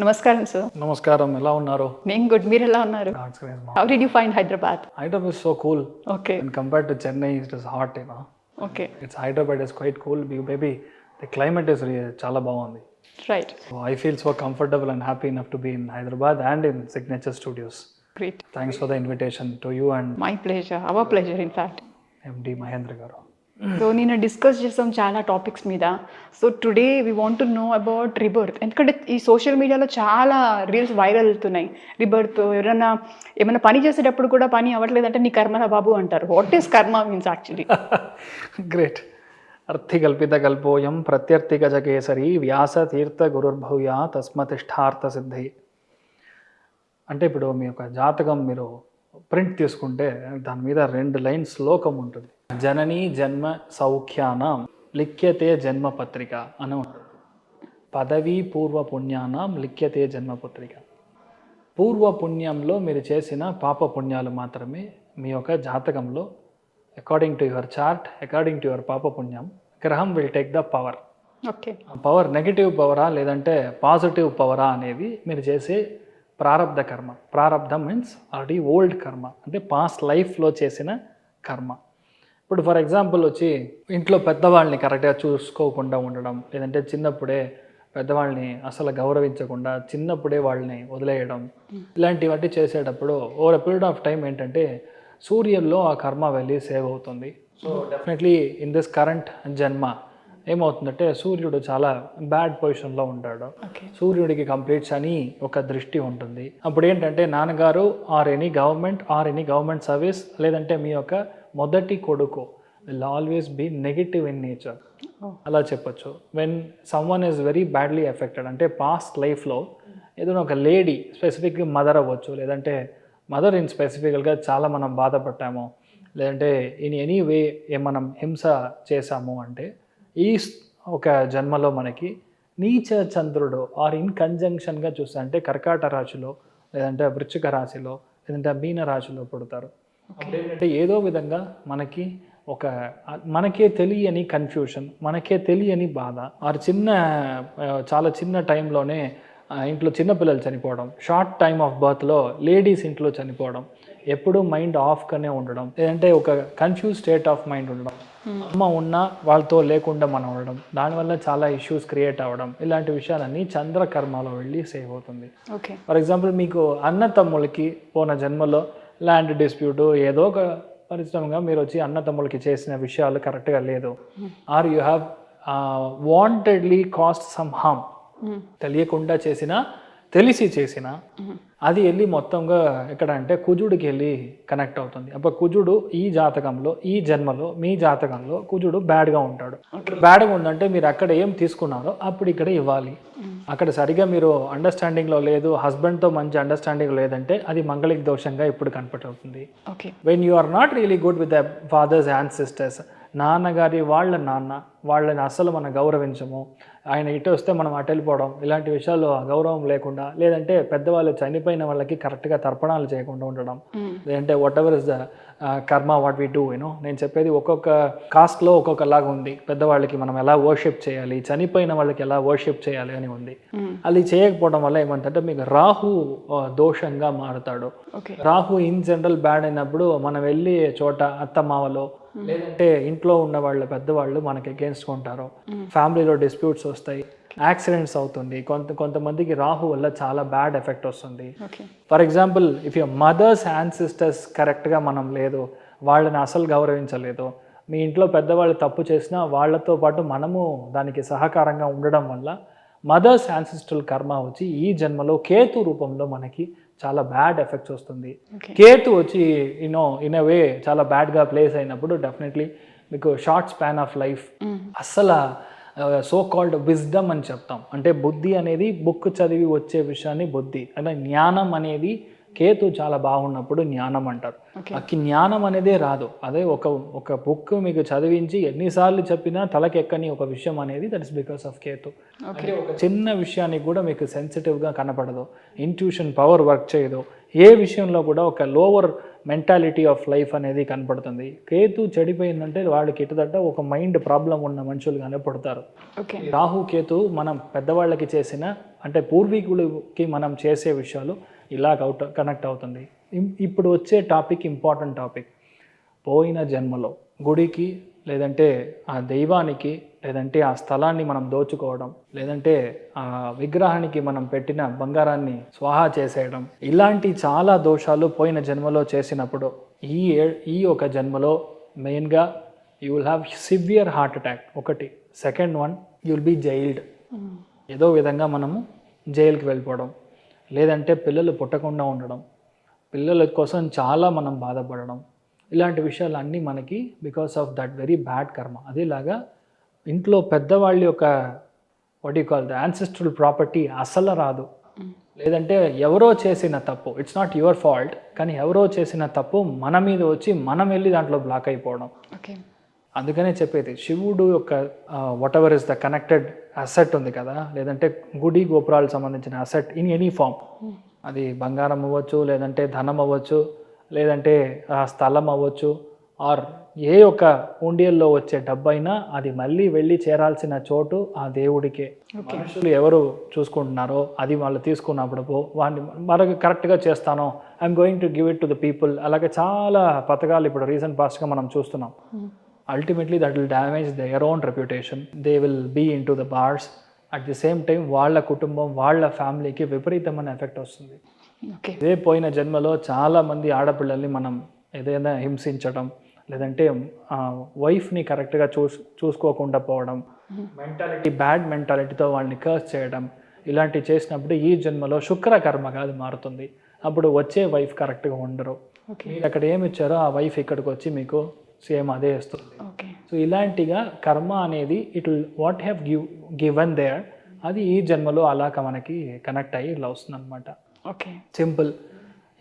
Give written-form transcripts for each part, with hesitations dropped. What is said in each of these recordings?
నమస్కారం సార్. నమస్కారం, ఎలా ఉన్నారు? నేను గుడ్. మీరు ఎలా ఉన్నారు? How did you find Hyderabad? Hyderabad is so cool. Okay And compared to Chennai, it is hot, you know. Okay It's Hyderabad is quite cool. Maybe the climate is really చాలా బాగుంది. Right, So I feel so comfortable and happy enough to be in Hyderabad and in Signature Studios. Great. Thanks for the invitation to you and my pleasure, our pleasure in fact. MD Mahendra garu. So నేను discuss చేస్తాం చాలా topics మీద. So today we want to know about rebirth. ఎందుకంటే ఈ social మీడియాలో చాలా reels viral అవుతున్నాయి. Rebirth, ఎవరైనా ఏమైనా పని చేసేటప్పుడు కూడా పని అవ్వట్లేదంటే నీ కర్మరా బాబు అంటారు. వాట్ ఈస్ కర్మ మీన్స్ యాక్చువల్లీ? గ్రేట్. అర్థికల్పిత కల్పోయం ప్రత్యర్థి గజకేసరి వ్యాస తీర్థ గురుర్భూయా తస్మతిష్టార్థ సిద్ధి. అంటే ఇప్పుడు మీ యొక్క జాతకం మీరు ప్రింట్ తీసుకుంటే దాని మీద 2 లైన్ శ్లోకం ఉంటుంది. జననీ జన్మ సౌఖ్యానం లిఖ్యతే జన్మ పత్రిక అని ఉంటుంది. పదవీ పూర్వ పుణ్యానం లిఖ్యతే జన్మ పత్రిక. పూర్వ పుణ్యంలో మీరు చేసిన పాప పుణ్యాలు మాత్రమే మీ యొక్క జాతకంలో according to your chart, according to your పాప పుణ్యం, గ్రహం will take the power. Okay, power negative పవరా లేదంటే పాజిటివ్ పవరా అనేది మీరు చేసే ప్రారబ్ధ కర్మ. ప్రారబ్ధం మీన్స్ ఆల్రెడీ ఓల్డ్ కర్మ, అంటే పాస్ట్ లైఫ్లో చేసిన కర్మ. ఇప్పుడు ఫర్ ఎగ్జాంపుల్ వచ్చి ఇంట్లో పెద్దవాళ్ళని కరెక్ట్గా చూసుకోకుండా ఉండడం, లేదంటే చిన్నప్పుడే పెద్దవాళ్ళని అసలు గౌరవించకుండా చిన్నప్పుడే వాళ్ళని వదిలేయడం, ఇలాంటివన్నీ చేసేటప్పుడు over a period of time ఏంటంటే సూర్యుల్లో ఆ కర్మ వెళ్ళి సేవ్ అవుతుంది. So definitely in this current జన్మ ఏమవుతుందంటే సూర్యుడు చాలా బ్యాడ్ పొజిషన్లో ఉంటాడు. సూర్యుడికి కంప్లీట్ శని ఒక దృష్టి ఉంటుంది. అప్పుడు ఏంటంటే నాన్నగారు ఆర్ ఎనీ గవర్నమెంట్ సర్వీస్ లేదంటే మీ యొక్క మొదటి కొడుకు will always be negative in nature అలా చెప్పొచ్చు. When someone is very badly affected అంటే పాస్ట్ లైఫ్లో ఏదైనా ఒక లేడీ స్పెసిఫిక్గా మదర్ అవ్వచ్చు, లేదంటే మదర్ ఇన్ స్పెసిఫికల్గా చాలా మనం బాధపడ్డాము, లేదంటే ఇన్ ఎనీ వే మనం హింస చేశాము అంటే ఈ ఒక జన్మలో మనకి నీచ చంద్రుడు ఆర్ ఇన్ కంజంక్షన్గా చూస్తే అంటే కర్కాట రాశిలో లేదంటే వృశ్చిక రాశిలో లేదంటే మీన రాశిలో పుడతారు. అంటే ఏదో విధంగా మనకి ఒక మనకే తెలియని కన్ఫ్యూషన్, మనకే తెలియని బాధ, ఆర్ చాలా చిన్న టైంలోనే ఇంట్లో చిన్నపిల్లలు చనిపోవడం, షార్ట్ టైమ్ ఆఫ్ బర్త్లో లేడీస్ ఇంట్లో చనిపోవడం, ఎప్పుడూ మైండ్ ఆఫ్గానే ఉండడం, లేదంటే ఒక కన్ఫ్యూజ్ స్టేట్ ఆఫ్ మైండ్ ఉండడం, అమ్మ ఉన్నా వాళ్ళతో లేకుండా మనం ఉండడం, దానివల్ల చాలా ఇష్యూస్ క్రియేట్ అవ్వడం, ఇలాంటి విషయాలన్నీ చంద్రకర్మలో వెళ్ళి సేవ్ అవుతుంది. ఫర్ ఎగ్జాంపుల్ మీకు అన్న తమ్ములకి పోన జన్మలో ల్యాండ్ డిస్ప్యూట్ ఏదో ఒక పరిశ్రమగా మీరు వచ్చి అన్న తమ్ములకి చేసిన విషయాలు కరెక్ట్గా లేదు, or you have wantedly caused some harm, తెలియకుండా చేసిన తెలిసి చేసిన అది వెళ్ళి మొత్తంగా ఎక్కడ అంటే కుజుడికి వెళ్ళి కనెక్ట్ అవుతుంది. అప్పుడు కుజుడు ఈ జాతకంలో ఈ జన్మలో మీ జాతకంలో కుజుడు బ్యాడ్గా ఉంటాడు. బ్యాడ్గా ఉందంటే మీరు అక్కడ ఏం తీసుకున్నారో అప్పుడు ఇక్కడ ఇవ్వాలి. అక్కడ సరిగా మీరు అండర్స్టాండింగ్లో లేదు, హస్బెండ్తో మంచి అండర్స్టాండింగ్ లేదంటే అది మంగళిక దోషంగా ఇప్పుడు కనపడుతుంది. When you are not really good with the fathers and sisters, నాన్నగారి వాళ్ళని అస్సలు మనం గౌరవించము, ఆయన ఇటు వస్తే మనం అటు వెళ్ళిపోవడం, ఇలాంటి విషయాల్లో గౌరవం లేకుండా, లేదంటే పెద్దవాళ్ళు చనిపోయిన వాళ్ళకి కరెక్ట్గా తర్పణాలు చేయకుండా ఉండడం, లేదంటే వాట్ ఎవర్ ఇస్ ద కర్మ వాట్ వి డూ యూనో. నేను చెప్పేది ఒక్కొక్క కాస్ట్లో ఒక్కొక్కలాగా ఉంది. పెద్దవాళ్ళకి మనం ఎలా వర్షిప్ చేయాలి, చనిపోయిన వాళ్ళకి ఎలా వర్షిప్ చేయాలి అని ఉంది. అది చేయకపోవడం వల్ల ఏమంటే మీకు రాహు దోషంగా మారుతాడు. రాహు ఇన్ జనరల్ బ్యాడ్ అయినప్పుడు మనం వెళ్ళి చోట అత్తమావలో లేదంటే ఇంట్లో ఉన్న వాళ్ళ పెద్దవాళ్ళు మనకి అగేన్స్ట్ ఉంటారు, ఫ్యామిలీలో డిస్ప్యూట్స్ వస్తాయి, యాక్సిడెంట్స్ అవుతుంది. కొంతమందికి రాహు వల్ల చాలా బ్యాడ్ ఎఫెక్ట్ వస్తుంది. For example if your mothers and sisters కరెక్ట్గా మనం లేదు, వాళ్ళని అసలు గౌరవించలేదు, మీ ఇంట్లో పెద్దవాళ్ళు తప్పు చేసినా వాళ్ళతో పాటు మనము దానికి సహకారంగా ఉండడం వల్ల మదర్స్ యాన్సిస్ట్రల్ కర్మ వచ్చి ఈ జన్మలో కేతు రూపంలో మనకి చాలా బ్యాడ్ ఎఫెక్ట్స్ వస్తుంది. కేతు వచ్చి ఇన్ ఎ వే చాలా బ్యాడ్గా ప్లేస్ అయినప్పుడు డెఫినెట్లీ మీకు షార్ట్ స్పాన్ ఆఫ్ లైఫ్, అస్సలు సో కాల్డ్ విజ్డమ్ అని చెప్తాం. అంటే బుద్ధి అనేది బుక్ చదివి వచ్చే విషయాన్ని బుద్ధి, అంటే జ్ఞానం అనేది కేతు చాలా బాగున్నప్పుడు జ్ఞానం అంటారు. జ్ఞానం అనేదే రాదు. అదే ఒక బుక్ మీకు చదివించి ఎన్నిసార్లు చెప్పినా తలకెక్కని ఒక విషయం అనేది that is because of Ketu. అంటే ఒక చిన్న విషయానికి కూడా మీకు సెన్సిటివ్గా కనపడదు, ఇంట్యూషన్ పవర్ వర్క్ చేయదు, ఏ విషయంలో కూడా ఒక లోవర్ మెంటాలిటీ ఆఫ్ లైఫ్ అనేది కనపడుతుంది. కేతు చెడిపోయిందంటే వాళ్ళకి కిటదట ఒక మైండ్ ప్రాబ్లం ఉన్న మనుషులుగానే పుడతారు. ఓకే. రాహు కేతు మనం పెద్దవాళ్ళకి చేసిన అంటే పూర్వీకులకి మనం చేసే విషయాలు ఇలా కనెక్ట్ అవుతుంది. ఇప్పుడు వచ్చే టాపిక్ ఇంపార్టెంట్ టాపిక్. పోయిన జన్మలో గుడికి లేదంటే ఆ దైవానికి లేదంటే ఆ స్థలాన్ని మనం దోచుకోవడం లేదంటే ఆ విగ్రహానికి మనం పెట్టిన బంగారాన్ని స్వాహా చేసేయడం ఇలాంటి చాలా దోషాలు పోయిన జన్మలో చేసినప్పుడు ఈ ఒక జన్మలో మెయిన్గా you will have severe heart attack ఒకటి. Second one you will be jailed. ఏదో విధంగా మనము జైలుకి వెళ్ళిపోవడం లేదంటే పిల్లలు పుట్టకుండా ఉండడం, పిల్లల కోసం చాలా మనం బాధపడడం, ఇలాంటి విషయాలన్నీ మనకి because of that very bad కర్మ. అదేలాగా ఇంట్లో పెద్దవాళ్ళ యొక్క what you call the ancestral property అసలు రాదు. లేదంటే ఎవరో చేసిన తప్పు, ఇట్స్ నాట్ యువర్ ఫాల్ట్, కానీ ఎవరో చేసిన తప్పు మన మీద వచ్చి మనం వెళ్ళి దాంట్లో బ్లాక్ అయిపోవడం. ఓకే. అందుకనే చెప్పేది శివుడు యొక్క what ever is the connected asset ఉంది కదా, లేదంటే గుడి గోపురాలకు సంబంధించిన అసెట్ ఇన్ ఎనీ ఫామ్, అది బంగారం అవ్వచ్చు లేదంటే ధనం అవ్వచ్చు లేదంటే స్థలం అవ్వచ్చు ఆర్ ఏ ఒక్క ఉండియల్లో వచ్చే డబ్బైనా అది మళ్ళీ వెళ్ళి చేరాల్సిన చోటు ఆ దేవుడికే. మనుషులు ఎవరు చూసుకుంటున్నారో అది వాళ్ళు తీసుకున్నప్పుడు వాడిని మరొక కరెక్ట్గా చేస్తానో I'm going to give it to the people, అలాగే చాలా పథకాలు ఇప్పుడు రీసెంట్ పాస్ట్గా మనం చూస్తున్నాం. Ultimately that will damage their own reputation. They will be in to the bars. At the same time వాళ్ళ కుటుంబం వాళ్ళ ఫ్యామిలీకి విపరీతమైన ఎఫెక్ట్ వస్తుంది. ఇదే పోయిన జన్మలో చాలామంది ఆడపిల్లల్ని మనం ఏదైనా హింసించడం లేదంటే వైఫ్ని కరెక్ట్గా చూసుకోకుండా పోవడం, బ్యాడ్ మెంటాలిటీతో వాళ్ళని కర్స్ చేయడం, ఇలాంటివి చేసినప్పుడు ఈ జన్మలో శుక్ర కర్మగా అది మారుతుంది. అప్పుడు వచ్చే వైఫ్ కరెక్ట్గా ఉండరు. మీరు అక్కడ ఏమి ఇచ్చారో ఆ వైఫ్ ఇక్కడికి వచ్చి మీకు సేమ్ అదే ఇస్తుంది. సో ఇలాంటిగా కర్మ అనేది it will what have given there, అది ఈ జన్మలో అలాగ మనకి కనెక్ట్ అయ్యి ఇలా వస్తుంది అనమాట. ఓకే. సింపుల్.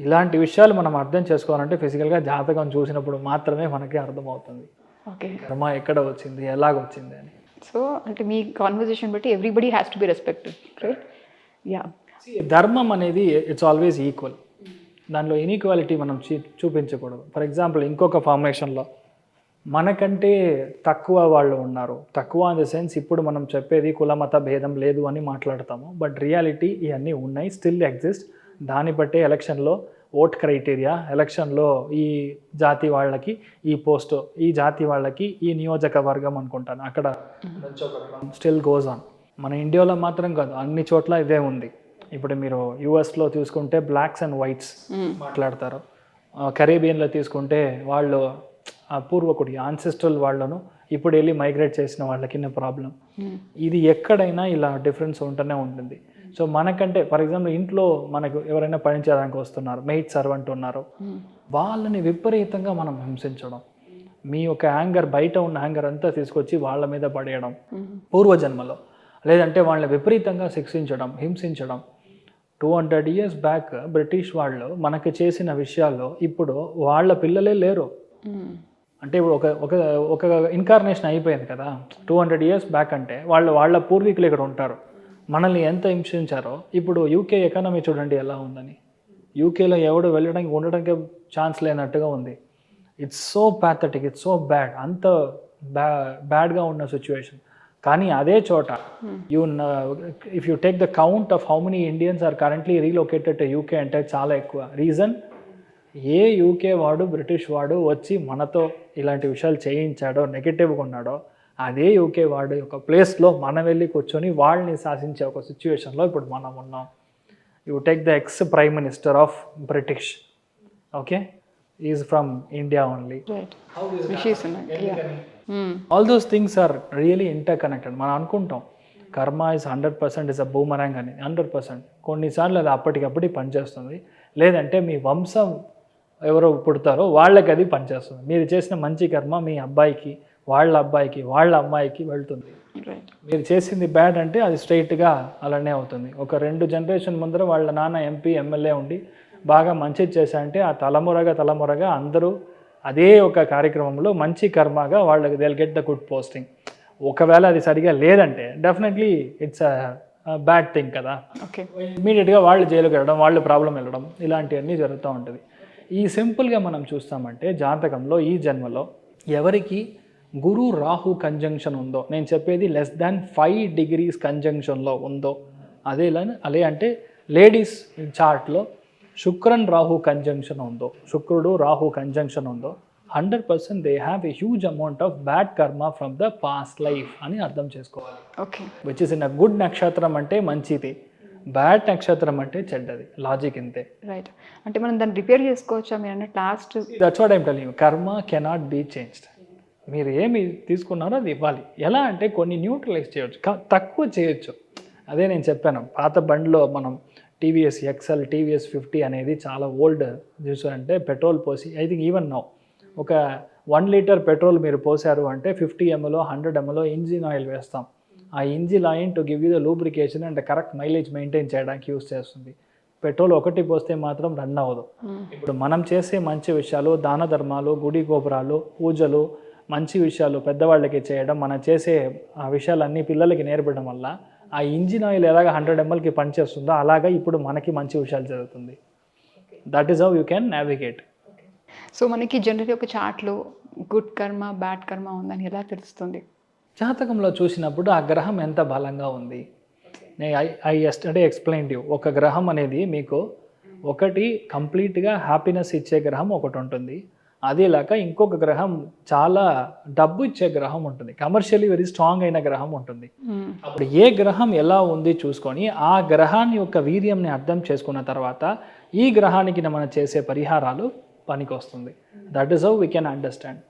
ఇలాంటి విషయాలు మనం అర్థం చేసుకోవాలంటే ఫిజికల్గా జాతకం చూసినప్పుడు మాత్రమే మనకి అర్థమవుతుంది ఓకే కర్మ ఎక్కడ వచ్చింది ఎలాగ వచ్చింది అని. సో అంటే మీ కాన్వర్జేషన్ బట్టి everybody has to be respected, right? Yeah. ధర్మం అనేది ఇట్స్ ఆల్వేస్ ఈక్వల్. దానిలో ఇన్ఈక్వాలిటీ మనం చూపించకూడదు. ఫర్ ఎగ్జాంపుల్ ఇంకొక ఫార్మేషన్లో మనకంటే తక్కువ వాళ్ళు ఉన్నారు. తక్కువ ఇన్ ద సెన్స్ ఇప్పుడు మనం చెప్పేది కులమత భేదం లేదు అని మాట్లాడతాము, బట్ రియాలిటీ ఇవన్నీ ఉన్నాయి, స్టిల్ ఎగ్జిస్ట్. దాన్ని బట్టే ఎలక్షన్లో ఓట్ క్రైటీరియా, ఎలక్షన్లో ఈ జాతి వాళ్ళకి ఈ పోస్ట్, ఈ జాతి వాళ్ళకి ఈ నియోజకవర్గం అనుకుంటాను అక్కడ స్టిల్ గోస్ ఆన్. మన ఇండియాలో మాత్రం కాదు, అన్ని చోట్ల ఇదే ఉంది. ఇప్పుడు మీరు యూఎస్లో తీసుకుంటే బ్లాక్స్ అండ్ వైట్స్ మాట్లాడతారు. కరేబియన్లో తీసుకుంటే వాళ్ళు పూర్వకుడి ఆన్సెస్ట్రల్ వాళ్ళను ఇప్పుడు వెళ్ళి మైగ్రేట్ చేసిన వాళ్ళకి ప్రాబ్లం. ఇది ఎక్కడైనా ఇలా డిఫరెన్స్ ఉంటూనే ఉంటుంది. సో మనకంటే ఫర్ ఎగ్జాంపుల్ ఇంట్లో మనకు ఎవరైనా పని చేయడానికి వస్తున్నారు, మెయిడ్ సర్వెంట్ ఉన్నారు, వాళ్ళని విపరీతంగా మనం హింసించడం, మీ యొక్క యాంగర్ బయట ఉన్న యాంగర్ అంతా తీసుకొచ్చి వాళ్ళ మీద పడేయడం పూర్వజన్మలో, లేదంటే వాళ్ళని విపరీతంగా శిక్షించడం, హింసించడం. 200 years బ్యాక్ బ్రిటిష్ వాళ్ళు మనకి చేసిన విషయాల్లో ఇప్పుడు వాళ్ళ పిల్లలే లేరు. అంటే ఇప్పుడు ఒక ఒక ఇన్కార్నేషన్ అయిపోయింది కదా. 200 years బ్యాక్ అంటే వాళ్ళ పూర్వీకులు ఇక్కడ ఉంటారు, మనల్ని ఎంత హింసించారో. ఇప్పుడు యూకే ఎకానమీ చూడండి ఎలా ఉందని. యూకేలో ఎవడు వెళ్ళడానికి ఉండడానికి ఛాన్స్ లేనట్టుగా ఉంది. It's so pathetic, it's so bad, అంత బ్యాడ్గా ఉన్న సిచ్యువేషన్. కానీ అదే చోట if you take the count of how many Indians are currently relocated to UK అంటే చాలా ఎక్కువ. రీజన్, ఏ యూకే వాడు బ్రిటిష్ వాడు వచ్చి మనతో ఇలాంటి విషయాలు చేయించాడో, నెగిటివ్గా ఉన్నాడో, అదే యూకే వాడు ఒక ప్లేస్లో మనం వెళ్ళి కూర్చొని వాళ్ళని శాసించే ఒక సిచ్యువేషన్లో ఇప్పుడు మనం ఉన్నాం. You take the ex prime minister of British, okay, is from India only. All those things are really interconnected. మనం అనుకుంటాం కర్మ ఇస్ 100% ఇస్ అ బూమరాంగ్ అని. 100% కొన్నిసార్లు అది అప్పటికప్పుడు పనిచేస్తుంది, లేదంటే మీ వంశం ఎవరో పుడతారో వాళ్ళకి అది పనిచేస్తుంది. మీరు చేసిన మంచి కర్మ మీ అబ్బాయికి, వాళ్ళ అబ్బాయికి, వాళ్ళ అమ్మాయికి వెళ్తుంది. మీరు చేసింది బ్యాడ్ అంటే అది స్ట్రైట్గా అలానే అవుతుంది. ఒక 2 జనరేషన్ ముందర వాళ్ళ నాన్న ఎంపీ ఎమ్మెల్యే ఉండి బాగా మంచిది చేశారంటే ఆ తలమురగా అందరూ అదే ఒక కార్యక్రమంలో మంచి కర్మగా వాళ్ళకి they will get the good posting. ఒకవేళ అది సరిగా లేదంటే డెఫినెట్లీ ఇట్స్ బ్యాడ్ థింగ్ కదా. ఇమీడియట్గా వాళ్ళు జైలుకి వెళ్ళడం, వాళ్ళు ప్రాబ్లం వెళ్ళడం, ఇలాంటివన్నీ జరుగుతూ ఉంటుంది. ఈ సింపుల్గా మనం చూస్తామంటే జాతకంలో ఈ జన్మలో ఎవరికి గురు రాహు కంజంక్షన్ ఉందో, నేను చెప్పేది లెస్ దాన్ 5 degrees కంజంక్షన్లో ఉందో, అదే అంటే లేడీస్ చార్ట్లో శుక్రన్ రాహు కంజంక్షన్ ఉందో, శుక్రుడు రాహు కంజంక్షన్ ఉందో, 100% they have a huge amount of bad కర్మ ఫ్రమ్ ద పాస్ట్ లైఫ్ అని అర్థం చేసుకోవాలి. Okay. Which is in a good నక్షత్రం అంటే మంచిది, బ్యాడ్ నక్షత్రం అంటే చెడ్డది. లాజిక్ ఇంతే. రైట్. అంటే మనం దాన్ని రిపేర్ చేసుకోవచ్చా మీరు అన్నట్టు last? That's what I'm telling you. కర్మ కెనాట్ బీ చేంజ్డ్. మీరు ఏమి తీసుకున్నారో అది ఇవ్వాలి. ఎలా అంటే కొన్ని న్యూట్రలైజ్ చేయొచ్చు, తక్కువ చేయొచ్చు. అదే నేను చెప్పాను, పాత బండిలో మనం టీవీఎస్ ఎక్సెల్, టీవీఎస్ 50 అనేది చాలా ఓల్డ్ చూసారంటే పెట్రోల్ పోసి, ఐ థింక్ ఈవెన్ నౌ ఒక 1 లీటర్ పెట్రోల్ మీరు పోసారు అంటే 50 ml 100 ml ఇంజిన్ ఆయిల్ వేస్తాం. ఆ engine oil to give you the lubrication and correct mileage maintain చేయడానికి యూస్ చేస్తుంది. పెట్రోల్ ఒకటి పోస్తే మాత్రం రన్ అవ్వదు. ఇప్పుడు మనం చేసే మంచి విషయాలు, దాన ధర్మాలు, గుడి గోపురాలు, పూజలు, మంచి విషయాలు పెద్దవాళ్ళకి చేయడం, మనం చేసే ఆ విషయాలన్నీ పిల్లలకి నేర్పడం వల్ల ఆ ఇంజిన్ ఆయిల్ ఎలాగ 100 mlకి పనిచేస్తుందో అలాగా ఇప్పుడు మనకి మంచి విషయాలు జరుగుతుంది. That is how you can navigate. So మనకి జనరల్లీ ఒక చార్ట్లో గుడ్ కర్మ బ్యాడ్ కర్మ ఉందని ఎలా తెలుస్తుంది? జాతకంలో చూసినప్పుడు ఆ గ్రహం ఎంత బలంగా ఉంది. I yesterday explained you. ఒక గ్రహం అనేది మీకు ఒకటి కంప్లీట్గా హ్యాపీనెస్ ఇచ్చే గ్రహం ఒకటి ఉంటుంది, అదేలాగా ఇంకొక గ్రహం చాలా డబ్బు ఇచ్చే గ్రహం ఉంటుంది, కమర్షియలీ వెరీ స్ట్రాంగ్ అయిన గ్రహం ఉంటుంది. అప్పుడు ఏ గ్రహం ఎలా ఉంది చూసుకొని ఆ గ్రహాన్ని యొక్క వీర్యంని అర్థం చేసుకున్న తర్వాత ఈ గ్రహానికి మనం చేసే పరిహారాలు పనికి వస్తుంది. That is how we can understand.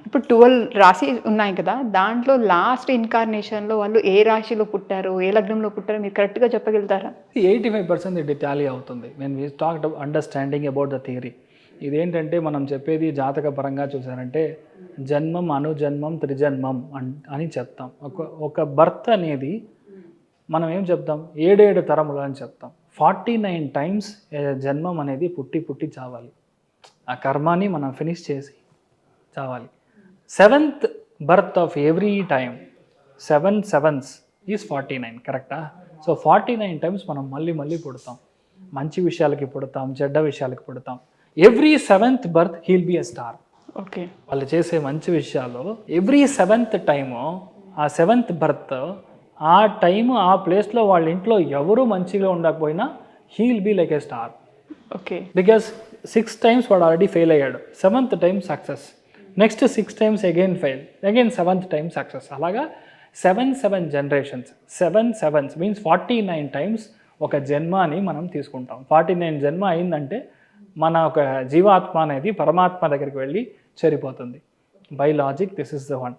ఇప్పుడు 12 రాశి ఉన్నాయి కదా, దాంట్లో లాస్ట్ ఇన్కార్నేషన్లో వాళ్ళు ఏ రాశిలో పుట్టారో, ఏ లగ్నంలో పుట్టారో మీరు కరెక్ట్గా చెప్పగలుగుతారా? 85% ఇది టాలీ అవుతుంది when we talked understanding about the theory. ఇదేంటంటే మనం చెప్పేది జాతక పరంగా చూసారంటే జన్మం, అనుజన్మం, త్రిజన్మం అని చెప్తాం. ఒక బర్త్ అనేది మనం ఏం చెప్తాం, 7 తరములు అని చెప్తాం. 49 times జన్మం అనేది పుట్టి చావాలి. ఆ కర్మాని మనం ఫినిష్ చేసి చావాలి. 7th birth of every time, 7 sevens is 49, కరెక్టా? సో 49 times మనం మళ్ళీ పుడతాం. మంచి విషయాలకి పుడతాం, చెడ్డ విషయాలకి పుడతాం. Every 7th birth he'll be a star. Okay. వాళ్ళు చేసే మంచి విషయాలు ఎవ్రీ 7th టైము, ఆ 7th బర్త్, ఆ టైము ఆ ప్లేస్లో వాళ్ళ ఇంట్లో ఎవరు మంచిగా ఉండకపోయినా he'll be like a star. Okay. Because 6 times వాడు ఆల్రెడీ ఫెయిల్ అయ్యాడు, 7th time success, next 6 times again fail, again 7th time success. అలాగా 7 generations, 7 sevens మీన్స్ 49 times ఒక జన్మ అని మనం తీసుకుంటాం. 49 జన్మ అయిందంటే మన ఒక జీవాత్మ అనేది పరమాత్మ దగ్గరికి వెళ్ళి చేరిపోతుంది. By logic this is the one.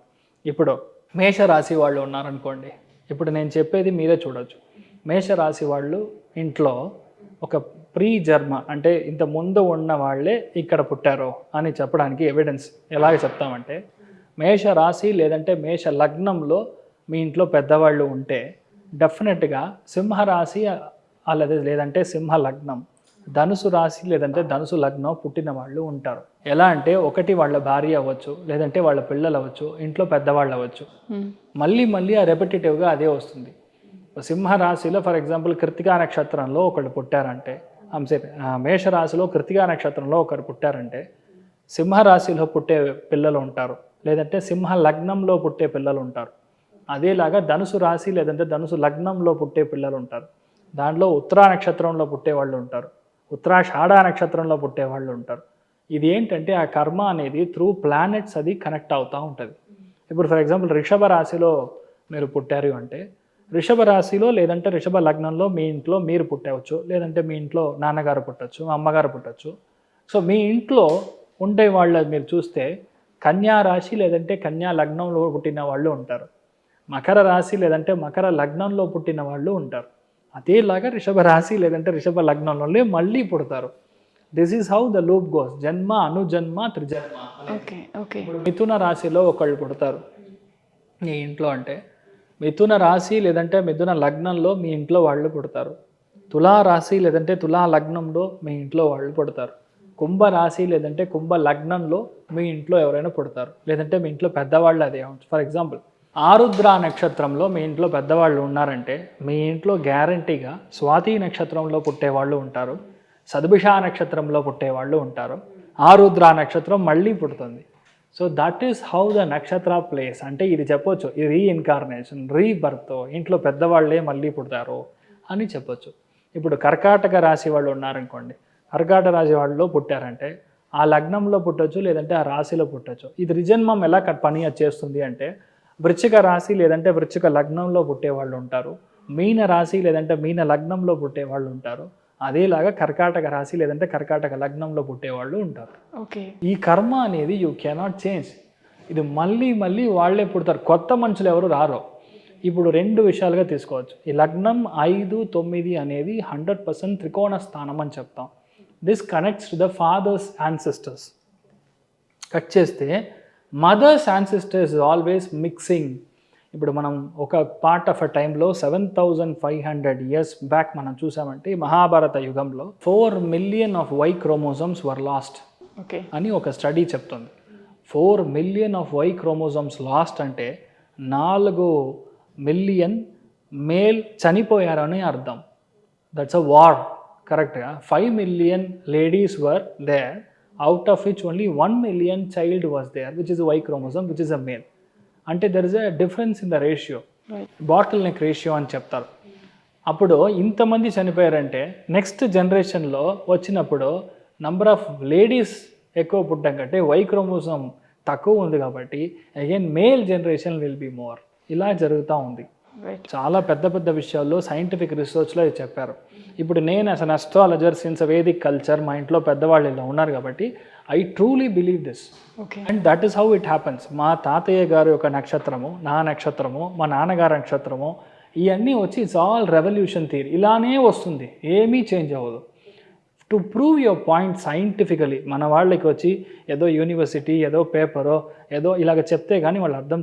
ఇప్పుడు మేషరాశి వాళ్ళు ఉన్నారనుకోండి, ఇప్పుడు నేను చెప్పేది మీరే చూడొచ్చు. మేషరాశి వాళ్ళు ఇంట్లో ఒక ప్రీ జన్మ అంటే ఇంత ముందు ఉన్న వాళ్ళే ఇక్కడ పుట్టారో అని చెప్పడానికి ఎవిడెన్స్ ఎలాగ చెప్తామంటే, మేష రాశి లేదంటే మేష లగ్నంలో మీ ఇంట్లో పెద్దవాళ్ళు ఉంటే డెఫినెట్గా సింహరాశి అలాగే లేదంటే సింహ లగ్నం, ధనుసు రాశి లేదంటే ధనుసు లగ్నం పుట్టిన వాళ్ళు ఉంటారు. ఎలా అంటే ఒకటి వాళ్ళ భార్య అవ్వచ్చు, లేదంటే వాళ్ళ పిల్లలు అవ్వచ్చు, ఇంట్లో పెద్దవాళ్ళు అవ్వచ్చు. మళ్ళీ ఆ రెపిటేటివ్గా అదే వస్తుంది. సింహరాశిలో ఫర్ ఎగ్జాంపుల్ కృతికా నక్షత్రంలో ఒకళ్ళు పుట్టారంటే, మేషరాశిలో కృతికా నక్షత్రంలో ఒకరు పుట్టారంటే సింహరాశిలో పుట్టే పిల్లలు ఉంటారు, లేదంటే సింహ లగ్నంలో పుట్టే పిల్లలు ఉంటారు. అదేలాగా ధనుసు రాశి లేదంటే ధనుసు లగ్నంలో పుట్టే పిల్లలు ఉంటారు. దాంట్లో ఉత్తరా నక్షత్రంలో పుట్టే వాళ్ళు ఉంటారు, ఉత్తరాషాఢ నక్షత్రంలో పుట్టే వాళ్ళు ఉంటారు. ఇది ఏంటంటే ఆ కర్మ అనేది త్రూ ప్లానెట్స్ అది కనెక్ట్ అవుతూ ఉంటుంది. ఇప్పుడు ఫర్ ఎగ్జాంపుల్ వృషభ రాశిలో మీరు పుట్టారు అంటే వృషభ రాశిలో లేదంటే వృషభ లగ్నంలో మీ ఇంట్లో మీరు పుట్టవచ్చు, లేదంటే మీ ఇంట్లో నాన్నగారు పుట్టచ్చు, అమ్మగారు పుట్టచ్చు. సో మీ ఇంట్లో ఉండే వాళ్ళు మీరు చూస్తే కన్యా రాశి లేదంటే కన్యా లగ్నంలో పుట్టిన వాళ్ళు ఉంటారు, మకర రాశి లేదంటే మకర లగ్నంలో పుట్టిన వాళ్ళు ఉంటారు. అదేలాగా వృషభ రాశి లేదంటే వృషభ లగ్నంలో మళ్ళీ పుడతారు. This is how the loop goes. జన్మ, అనుజన్మ, త్రిజన్మ. ఇప్పుడు మిథున రాశిలో ఒకళ్ళు పుడతారు మీ ఇంట్లో అంటే మిథున రాశి లేదంటే మిథున లగ్నంలో మీ ఇంట్లో వాళ్ళు పుడతారు. తులా రాశి లేదంటే తులా లగ్నంలో మీ ఇంట్లో వాళ్ళు పుడతారు. కుంభ రాశి లేదంటే కుంభ లగ్నంలో మీ ఇంట్లో ఎవరైనా పుడతారు, లేదంటే మీ ఇంట్లో పెద్దవాళ్ళు అదే. ఫర్ ఎగ్జాంపుల్ ఆరుద్ర నక్షత్రంలో మీ ఇంట్లో పెద్దవాళ్ళు ఉన్నారంటే మీ ఇంట్లో గ్యారంటీగా స్వాతి నక్షత్రంలో పుట్టేవాళ్ళు ఉంటారు, సద్భిషా నక్షత్రంలో పుట్టేవాళ్ళు ఉంటారు, ఆరుద్ర నక్షత్రం మళ్ళీ పుడుతుంది. So that is how the నక్షత్ర ప్లేస్. అంటే ఇది చెప్పొచ్చు, ఇది రీఇన్కార్నేషన్, రీబర్త్, ఇంట్లో పెద్దవాళ్ళే మళ్ళీ పుడతారు అని చెప్పొచ్చు. ఇప్పుడు కర్కాటక రాశి వాళ్ళు ఉన్నారనుకోండి, కర్కాటక రాశి వాళ్ళలో పుట్టారంటే ఆ లగ్నంలో పుట్టొచ్చు, లేదంటే ఆ రాశిలో పుట్టొచ్చు. ఇది రిజన్మం ఎలా పని చేస్తుంది అంటే, వృశ్చిక రాశి లేదంటే వృశ్చిక లగ్నంలో పుట్టేవాళ్ళు ఉంటారు, మీన రాశి లేదంటే మీన లగ్నంలో పుట్టేవాళ్ళు ఉంటారు, అదేలాగా కర్కాటక రాశి లేదంటే కర్కాటక లగ్నంలో పుట్టేవాళ్ళు ఉంటారు. ఓకే. ఈ కర్మ అనేది యూ కెనాట్ చేంజ్. ఇది మళ్ళీ మళ్ళీ వాళ్ళే పుడతారు, కొత్త మనుషులు ఎవరు రారో. ఇప్పుడు 2 విషయాలుగా తీసుకోవచ్చు. ఈ లగ్నం 5, 9 అనేది 100% త్రికోణ స్థానం అని చెప్తాం. This connects to the fathers ancestors. Cut చేస్తే మదర్స్ యాన్సిస్టర్స్ ఆల్వేస్ మిక్సింగ్. ఇప్పుడు మనం ఒక పార్ట్ ఆఫ్ అ టైంలో 7500 years బ్యాక్ మనం చూసామంటే మహాభారత యుగంలో 4 million of Y chromosomes were lost okay అని ఒక స్టడీ చెప్తుంది. 4 million of Y chromosomes lost అంటే 4 million మేల్ చనిపోయారని అర్థం. That's a war. కరెక్ట్గా 5 million ladies were there, out of which only 1 million child was there, which is Y chromosome, which is a male. అంటే there is a difference in the ratio, bottleneck ratio అని చెప్తారు. అప్పుడు ఇంతమంది చనిపోయారంటే next జనరేషన్లో వచ్చినప్పుడు number of ladies ఎక్కువ పుట్టడం కంటే వై క్రోమోజోమ్ తక్కువ ఉంది కాబట్టి again male generation will be more. ఇలా జరుగుతూ ఉంది. చాలా పెద్ద పెద్ద విషయాల్లో సైంటిఫిక్ రీసెర్చ్లో ఇది చెప్పారు. ఇప్పుడు నేను as an astrologer since Vedic culture, మా ఇంట్లో పెద్దవాళ్ళు ఇలా ఉన్నారు కాబట్టి I truly believe this. And that is how it happens. మా తాతయ్య గారు యొక్క నక్షత్రము, నా నక్షత్రము, మా నాన్నగారి నక్షత్రము, ఇవన్నీ వచ్చి ఇట్స్ ఆల్ రెవల్యూషన్ థియరీ. ఇలానే వస్తుంది, ఏమీ చేంజ్ అవ్వదు. To prove your point scientifically మన వాళ్ళకి వచ్చి ఏదో యూనివర్సిటీ, ఏదో పేపరో, ఏదో ఇలాగ చెప్తే కానీ వాళ్ళు అర్థం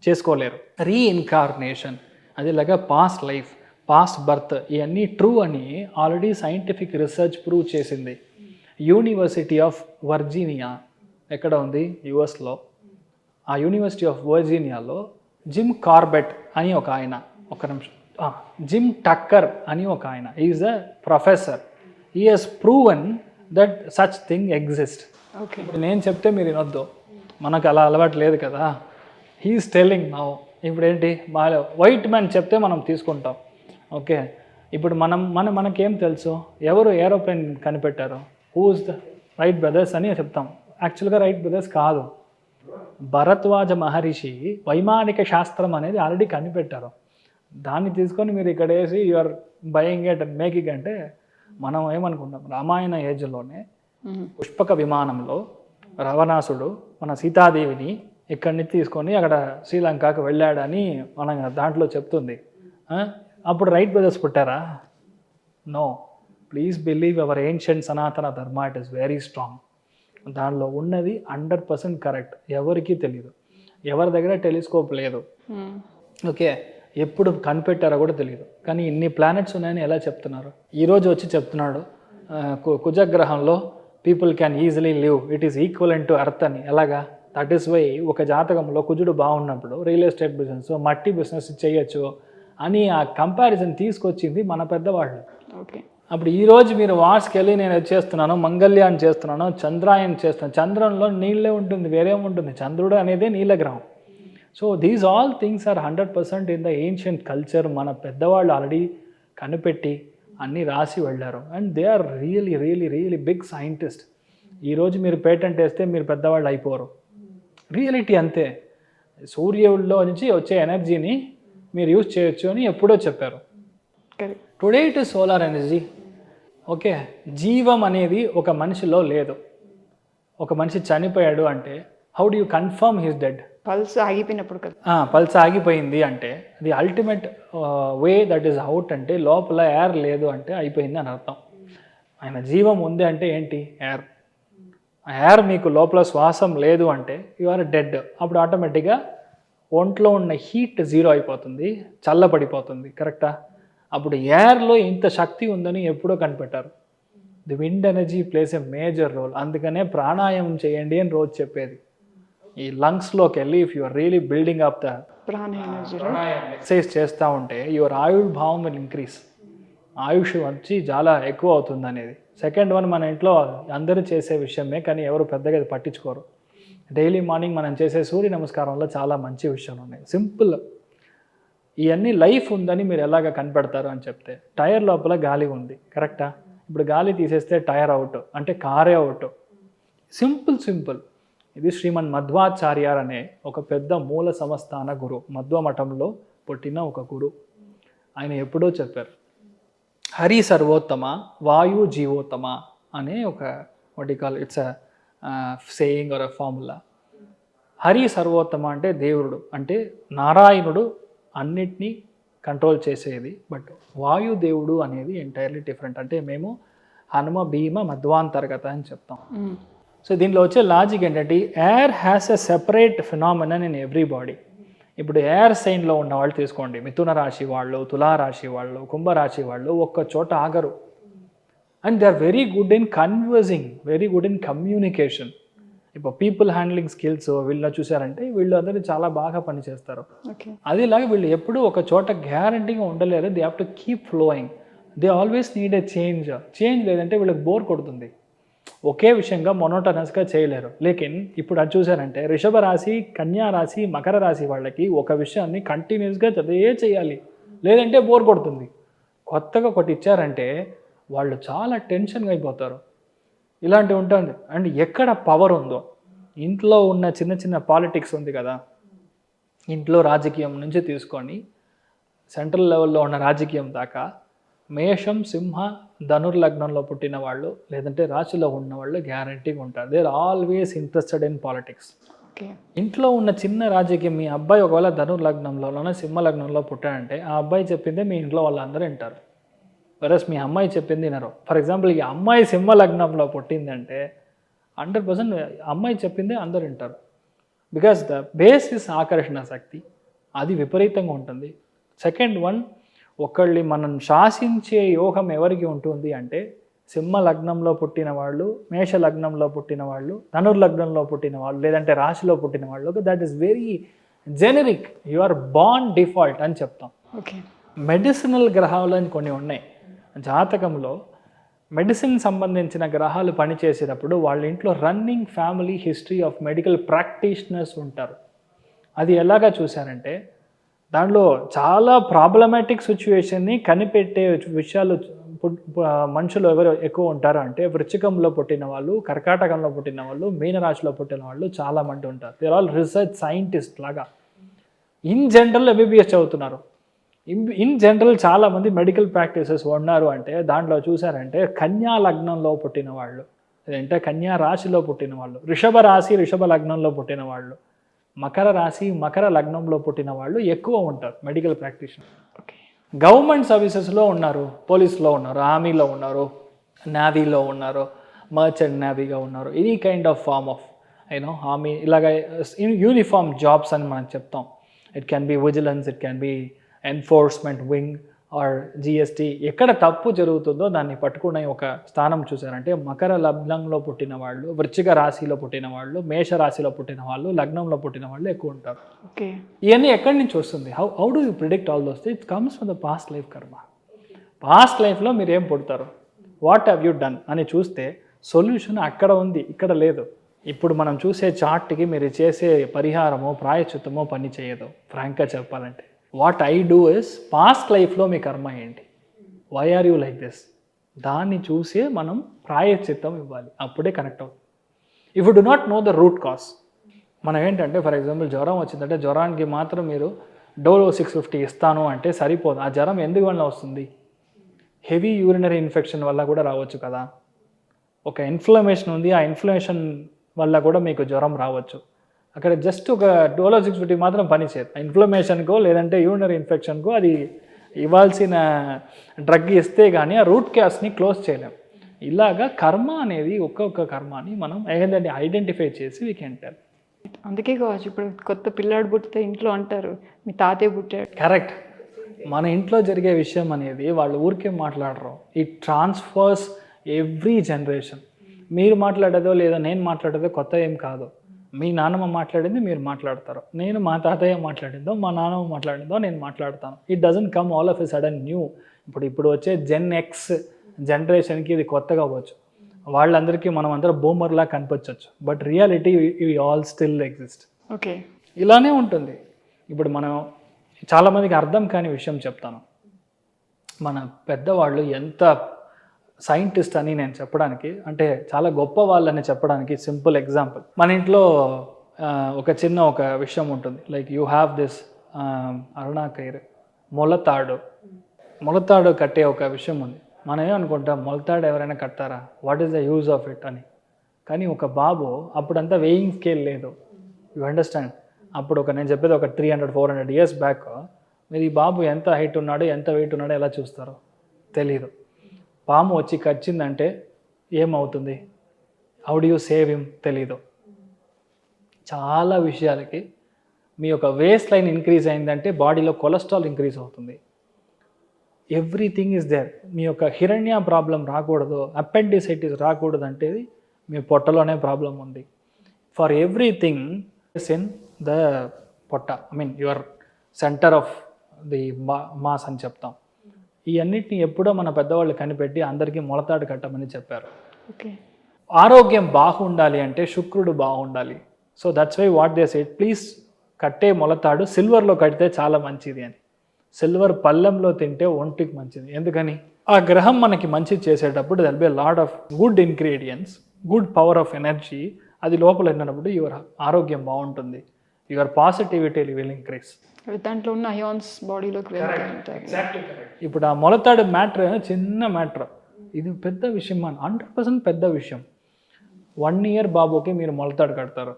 చేసుకోలేరు. రీఇన్కార్నేషన్, అదేలాగా పాస్ట్ లైఫ్, పాస్ట్ బర్త్, ఇవన్నీ ట్రూ అని ఆల్రెడీ సైంటిఫిక్ రీసెర్చ్ ప్రూవ్ చేసింది. యూనివర్సిటీ ఆఫ్ వర్జీనియా ఎక్కడ ఉంది? యుఎస్లో. ఆ యూనివర్సిటీ ఆఫ్ వర్జీనియాలో జిమ్ కార్బెట్ అని ఒక ఆయన, జిమ్ టక్కర్ అని ఒక ఆయన, is a professor. He has proven that such thing exist. Okay. ఇప్పుడు నేను చెప్తే మీరు వినొద్దు, మనకు అలా అలవాటు లేదు కదా. He's telling now. ఇప్పుడు ఏంటి, వైట్ మ్యాన్ చెప్తే మనం తీసుకుంటాం. ఓకే, ఇప్పుడు మనకేం తెలుసు, ఎవరు ఏరోప్లేన్ కనిపెట్టారు, హూస్ ద రైట్ బ్రదర్స్ అని చెప్తాం. యాక్చువల్గా రైట్ బ్రదర్స్ కాదు, భరద్వాజ మహర్షి వైమానిక శాస్త్రం అనేది ఆల్రెడీ కనిపెట్టారు. దాన్ని తీసుకొని మీరు ఇక్కడ వేసి you're buying it and making అంటే మనం ఏమనుకుంటాం, రామాయణ ఏజ్లోనే పుష్పక విమానంలో రావణాసుడు మన సీతాదేవిని ఇక్కడి నుంచి తీసుకొని అక్కడ శ్రీలంకకు వెళ్ళాడని మన దాంట్లో చెప్తుంది. అప్పుడు రైట్ బ్రదర్స్ పుట్టారా? No. Please believe our ancient Sanatana Dharma, it is very strong. దానిలో ఉన్నది 100% కరెక్ట్. ఎవరికీ తెలియదు, ఎవరి దగ్గర టెలిస్కోప్ లేదు. ఓకే, ఎప్పుడు కనిపెట్టారో కూడా తెలియదు. కానీ ఇన్ని ప్లానెట్స్ ఉన్నాయని ఎలా చెప్తున్నారు? ఈరోజు వచ్చి చెప్తున్నాడు కుజగ్రహంలో people can easily live, it is equivalent to earth అని. ఎలాగా? దట్ ఈస్ వై ఒక జాతకంలో కుజుడు బాగున్నప్పుడు రియల్ ఎస్టేట్ బిజినెస్, మట్టి బిజినెస్ చేయొచ్చు అని ఆ కంపారిజన్ తీసుకొచ్చింది మన పెద్దవాళ్ళు. ఓకే. అప్పుడు ఈరోజు మీరు వార్స్కి వెళ్ళి నేను చేస్తున్నాను, మంగళ్యాన్ని చేస్తున్నాను, చంద్రాయన్ చేస్తున్నాను. చంద్రంలో నీళ్ళే ఉంటుంది, వేరేముంటుంది. చంద్రుడు అనేదే నీళ్ళ గ్రహం. So these all things are 100% in the ancient culture. మన పెద్దవాళ్ళు ఆల్రెడీ కనిపెట్టి అన్నీ రాసి వెళ్ళారు. And they are really really really big scientist. ఈరోజు మీరు పేటెంట్ వేస్తే మీరు పెద్దవాళ్ళు అయిపోరు. రియాలిటీ అంతే. సూర్యుడిలో నుంచి వచ్చే ఎనర్జీని మీరు యూజ్ చేయొచ్చు అని ఎప్పుడో చెప్పారు. Today it is solar energy. Okay, జీవం అనేది ఒక మనిషిలో లేదు. ఒక మనిషి చనిపోయాడు అంటే how do you confirm his dead? Pulse ఆగిపోయినప్పుడు కదా. పల్స్ ఆగిపోయింది అంటే the ultimate way that is out అంటే లోపల ఎయిర్ లేదు అంటే అయిపోయింది అని అర్థం. ఆయన జీవం ఉంది అంటే ఏంటి? ఎయిర్. ఎయిర్ మీకు లోపల శ్వాసం లేదు అంటే యు ఆర్ డెడ్. అప్పుడు ఆటోమేటిక్గా ఒంట్లో ఉన్న హీట్ 0 అయిపోతుంది, చల్లబడిపోతుంది. కరెక్టా? అప్పుడు ఎయిర్లో ఇంత శక్తి ఉందని ఎప్పుడో కనిపెట్టారు. The wind energy plays a major role. అందుకనే ప్రాణాయామం చేయండి అని రోజు చెప్పేది. ఈ లంగ్స్లోకి వెళ్ళి if you are really building up the exercise చేస్తూ ఉంటే యువర్ ఆయుర్భావం విల్ ఇంక్రీజ్. ఆయుష్ వచ్చి చాలా ఎక్కువ అవుతుంది అనేది. సెకండ్ వన్ మన ఇంట్లో అందరూ చేసే విషయమే, కానీ ఎవరు పెద్దగా అది పట్టించుకోరు. డైలీ మార్నింగ్ మనం చేసే సూర్య నమస్కారంలో చాలా మంచి విషయాలు ఉన్నాయి. సింపుల్. ఇవన్నీ లైఫ్ ఉందని మీరు ఎలాగ కనిపెడతారు అని చెప్తే, టైర్ లోపల గాలి ఉంది, కరెక్టా? ఇప్పుడు గాలి తీసేస్తే టైర్ అవుట్, అంటే కారే అవుట్. సింపుల్. ఇది శ్రీమన్ మధ్వాచార్యార్ అనే ఒక పెద్ద మూల సంస్థాన గురు, మధ్వ మఠంలో పుట్టిన ఒక గురు. ఆయన ఎప్పుడో చెప్పారు, హరి సర్వోత్తమ వాయు జీవోత్తమ అనే ఒక వాటికాల్ it's saying our formula. Hari సర్వోత్తమ అంటే దేవుడు, అంటే నారాయణుడు అన్నిటినీ కంట్రోల్ చేసేది. బట్ వాయుదేవుడు అనేది ఎంటైర్లీ డిఫరెంట్. అంటే మేము హనుమ భీమ మధ్వాంతర్గత అని చెప్తాం. సో దీంట్లో వచ్చే లాజిక్ ఏంటంటే, air has a separate phenomenon in every body. ఇప్పుడు ఎయిర్ సైన్లో ఉన్న వాళ్ళు తీసుకోండి, మిథున రాశి వాళ్ళు, తులారాశి వాళ్ళు, కుంభరాశి వాళ్ళు ఒక్క చోట ఆగరు. And they are very good in conversing, very good in communication. ఇప్పుడు పీపుల్ హ్యాండ్లింగ్ స్కిల్స్ వీళ్ళు చూసారంటే వీళ్ళు అందరూ చాలా బాగా పనిచేస్తారు. అదేలాగా వీళ్ళు ఎప్పుడూ ఒక చోట గ్యారంటీగా ఉండలేరు. They have to keep flowing. They always need a change లేదంటే వీళ్ళకి బోర్ కొడుతుంది. ఒకే విషయంగా మొనోటనస్గా చేయలేరు. లేకిన్ ఇప్పుడు అది చూసారంటే వృషభ రాశి, కన్యా రాశి, మకర రాశి వాళ్ళకి ఒక విషయాన్ని కంటిన్యూస్గా అదే చేయాలి, లేదంటే బోర్ కొడుతుంది. కొత్తగా ఒకటి ఇచ్చారంటే వాళ్ళు చాలా టెన్షన్గా అయిపోతారు. ఇలాంటివి ఉంటుంది. అండ్ ఎక్కడ పవర్ ఉందో, ఇంట్లో ఉన్న చిన్న చిన్న పాలిటిక్స్ ఉంది కదా, ఇంట్లో రాజకీయం నుంచి తీసుకొని సెంట్రల్ లెవెల్లో ఉన్న రాజకీయం దాకా, మేషం, సింహ, ధనుర్లగ్నంలో పుట్టిన వాళ్ళు లేదంటే రాశిలో ఉన్న వాళ్ళు గ్యారంటీగా ఉంటారు. They are always interested in politics. ఇంట్లో ఉన్న చిన్న రాజకీయం, మీ అబ్బాయి ఒకవేళ ధనుర్లగ్నంలోనే సింహ లగ్నంలో పుట్టాడంటే ఆ అబ్బాయి చెప్పిందే మీ ఇంట్లో వాళ్ళందరూ వింటారు. వెరస్ మీ అమ్మాయి చెప్పింది వినరు. ఫర్ ఎగ్జాంపుల్, ఈ అమ్మాయి సింహ లగ్నంలో పుట్టిందంటే 100% అమ్మాయి చెప్పిందే అందరు వింటారు. బికాస్ ద బేస్ ఇస్ ఆకర్షణ శక్తి, అది విపరీతంగా ఉంటుంది. సెకండ్ వన్, ఒకళ్ళని మనం శాసించే యోగం ఎవరికి ఉంటుంది అంటే సింహ లగ్నంలో పుట్టిన వాళ్ళు, మేష లగ్నంలో పుట్టిన వాళ్ళు, ధనుర్లగ్నంలో పుట్టిన వాళ్ళు, లేదంటే రాశిలో పుట్టిన వాళ్ళు. That is very generic, you are born default అని చెప్తాం. మెడిసినల్ గ్రహాలు అని కొన్ని ఉన్నాయి జాతకంలో. మెడిసిన్ సంబంధించిన గ్రహాలు పనిచేసేటప్పుడు వాళ్ళ ఇంట్లో running family history of medical practitioners ఉంటారు. అది ఎలాగా చూశారంటే, దాంట్లో చాలా ప్రాబ్లమాటిక్ సిచ్యువేషన్ని కనిపెట్టే విషయాలు మనుషులు ఎవరు ఎక్కువ ఉంటారు అంటే వృశ్చికంలో పుట్టిన వాళ్ళు, కర్కాటకంలో పుట్టిన వాళ్ళు, మీనరాశిలో పుట్టిన వాళ్ళు చాలామంది ఉంటారు. They are all research scientist లాగా. ఇన్ జనరల్ ఎంబీబీఎస్ చదువుతున్నారు. ఇన్ జనరల్ చాలామంది మెడికల్ ప్రాక్టీసెస్ ఉన్నారు. అంటే దాంట్లో చూసారంటే కన్యా లగ్నంలో పుట్టిన వాళ్ళు, లేదంటే కన్యా రాశిలో పుట్టిన వాళ్ళు, వృషభ రాశి వృషభ లగ్నంలో పుట్టిన వాళ్ళు, మకర రాశి మకర లగ్నంలో పుట్టిన వాళ్ళు ఎక్కువ ఉంటారు మెడికల్ ప్రాక్టీషనర్. గవర్నమెంట్ సర్వీసెస్లో ఉన్నారు, పోలీస్లో ఉన్నారు, ఆర్మీలో ఉన్నారు, నేవీలో ఉన్నారు, మర్చెంట్ నేవీగా ఉన్నారు, any kind of form of army, ఇలాగ యూనిఫామ్ జాబ్స్ అని మనం చెప్తాం. It can be vigilance, it can be enforcement wing or GST. ఎక్కడ తప్పు జరుగుతుందో దాన్ని పట్టుకునే ఒక స్థానం చూసారంటే మకర లగ్నంలో పుట్టిన వాళ్ళు, వృశ్చిక రాశిలో పుట్టిన వాళ్ళు, మేష రాశిలో పుట్టిన వాళ్ళు, లగ్నంలో పుట్టిన వాళ్ళు ఎక్కువ ఉంటారు. ఇవన్నీ ఎక్కడి నుంచి వస్తుంది? How do you predict all those? It comes from the past life కర్మ. పాస్ట్ లైఫ్లో మీరు ఏం పుడతారు, వాట్ హ్యావ్ యూ డన్ అని చూస్తే సొల్యూషన్ అక్కడ ఉంది, ఇక్కడ లేదు. ఇప్పుడు మనం చూసే చార్ట్కి మీరు చేసే పరిహారమో ప్రాయశ్చిత్తమో పని చేయదు. ఫ్రాంక్గా చెప్పాలంటే what I do is, past లైఫ్లో మీ కర్మ ఏంటి, why are you like this, దాన్ని చూసే మనం ప్రాయశ్చిత్తం ఇవ్వాలి, అప్పుడే కనెక్ట్ అవుతుంది. If you do not know the root cause, మనం ఏంటంటే ఫర్ ఎగ్జాంపుల్ జ్వరం వచ్చిందంటే జ్వరానికి మాత్రం మీరు డోలో 650 ఇస్తాను అంటే సరిపోదు. ఆ జ్వరం ఎందుకు వల్ల వస్తుంది? హెవీ యూరినరీ ఇన్ఫెక్షన్ వల్ల కూడా రావచ్చు కదా. ఒక ఇన్ఫ్లమేషన్ ఉంది, ఆ ఇన్ఫ్లమేషన్ వల్ల కూడా మీకు జ్వరం రావచ్చు. అక్కడ జస్ట్ ఒక డోలో 650 మాత్రం పనిచేయదు. ఇన్ఫ్లమేషన్కో లేదంటే యూరినరీ ఇన్ఫెక్షన్కో అది ఇవ్వాల్సిన డ్రగ్ ఇస్తే కానీ ఆ రూట్ క్యాస్ని క్లోజ్ చేయలేం. ఇలాగా కర్మ అనేది ఒక్కొక్క కర్మని మనం ఏంటంటే ఐడెంటిఫై చేసి వీ కెన్ టెల్. అందుకే కావచ్చు ఇప్పుడు కొత్త పిల్లాడు పుట్టితే ఇంట్లో అంటారు మీ తాతయ్య పుట్టాడు. కరెక్ట్. మన ఇంట్లో జరిగే విషయం అనేది వాళ్ళు ఊరికే మాట్లాడరు. It transfers every generation. మీరు మాట్లాడేదో లేదా నేను మాట్లాడేదో కొత్త ఏం కాదు. మీ నాన్నమ్మ మాట్లాడింది మీరు మాట్లాడతారు, నేను మా తాతయ్య మాట్లాడిందో మా నాన్నమ్మ మాట్లాడిందో నేను మాట్లాడతాను. It doesn't come all of a sudden new. ఇప్పుడు వచ్చే జెన్ ఎక్స్ జనరేషన్కి ఇది కొత్తగా అవ్వచ్చు, వాళ్ళందరికీ మనం అందరం బూమర్లా కనిపించవచ్చు, బట్ రియాలిటీ ఇవి ఆల్ స్టిల్ ఎగ్జిస్ట్. ఓకే. ఇలానే ఉంటుంది. ఇప్పుడు మనం చాలామందికి అర్థం కాని విషయం చెప్తాను. మన పెద్దవాళ్ళు ఎంత సైంటిస్ట్ అని నేను చెప్పడానికి, అంటే చాలా గొప్ప వాళ్ళని చెప్పడానికి సింపుల్ ఎగ్జాంపుల్. మన ఇంట్లో ఒక విషయం ఉంటుంది, లైక్ యూ హ్యావ్ దిస్ అరుణాకైర్ మొలతాడు కట్టే ఒక విషయం ఉంది. మనం ఏమనుకుంటాం, మొలతాడు ఎవరైనా కట్టారా, what is the use of it అని. కానీ ఒక బాబు అప్పుడంతా వెయింగ్ స్కేల్ లేదు, యూ అండర్స్టాండ్. అప్పుడు నేను చెప్పేది ఒక 300-400 years బ్యాక్, మీరు ఈ బాబు ఎంత హైట్ ఉన్నాడో ఎంత వెయిట్ ఉన్నాడో ఎలా చూస్తారో తెలీదు. పాము వచ్చి కచ్చిందంటే ఏమవుతుంది, how do you save him తెలీదు. చాలా విషయాలకి మీ యొక్క వేస్ట్ లైన్ ఇంక్రీజ్ అయిందంటే బాడీలో కొలెస్ట్రాల్ ఇంక్రీజ్ అవుతుంది. Everything is there. మీ యొక్క హిరణ్య ప్రాబ్లం రాకూడదు, అపెండిసైటిస్ రాకూడదు అంటే మీ పొట్టలోనే ప్రాబ్లం ఉంది. For everything is in the పొట్ట, your centre of the mass అని చెప్తాం. ఈ అన్నిటిని ఎప్పుడో మన పెద్దవాళ్ళు కనిపెట్టి అందరికీ మొలతాడు కట్టమని చెప్పారు. ఓకే. ఆరోగ్యం బాగుండాలి అంటే శుక్రుడు బాగుండాలి. So that's why what they said, please కట్టే మొలతాడు సిల్వర్లో కడితే చాలా మంచిది అని. సిల్వర్ పళ్ళెంలో తింటే ఒంటికి మంచిది. ఎందుకని, ఆ గ్రహం మనకి మంచి చేసేటప్పుడు there be lot of good ingredients, good power of energy అది లోపల ఉన్నప్పుడు యువర్ ఆరోగ్యం బాగుంటుంది, యువర్ పాజిటివిటీ విల్ ఇంక్రీజ్. దాంట్లో ఉన్న అయాన్స్ బాడీలోకి వెళ్తాయి. ఇప్పుడు ఆ మొలతాడు మ్యాటర్ చిన్న మ్యాటర్, ఇది పెద్ద విషయం, 100% పెద్ద విషయం. 1 year బాబుకి మీరు మొలతాడు కడతారు,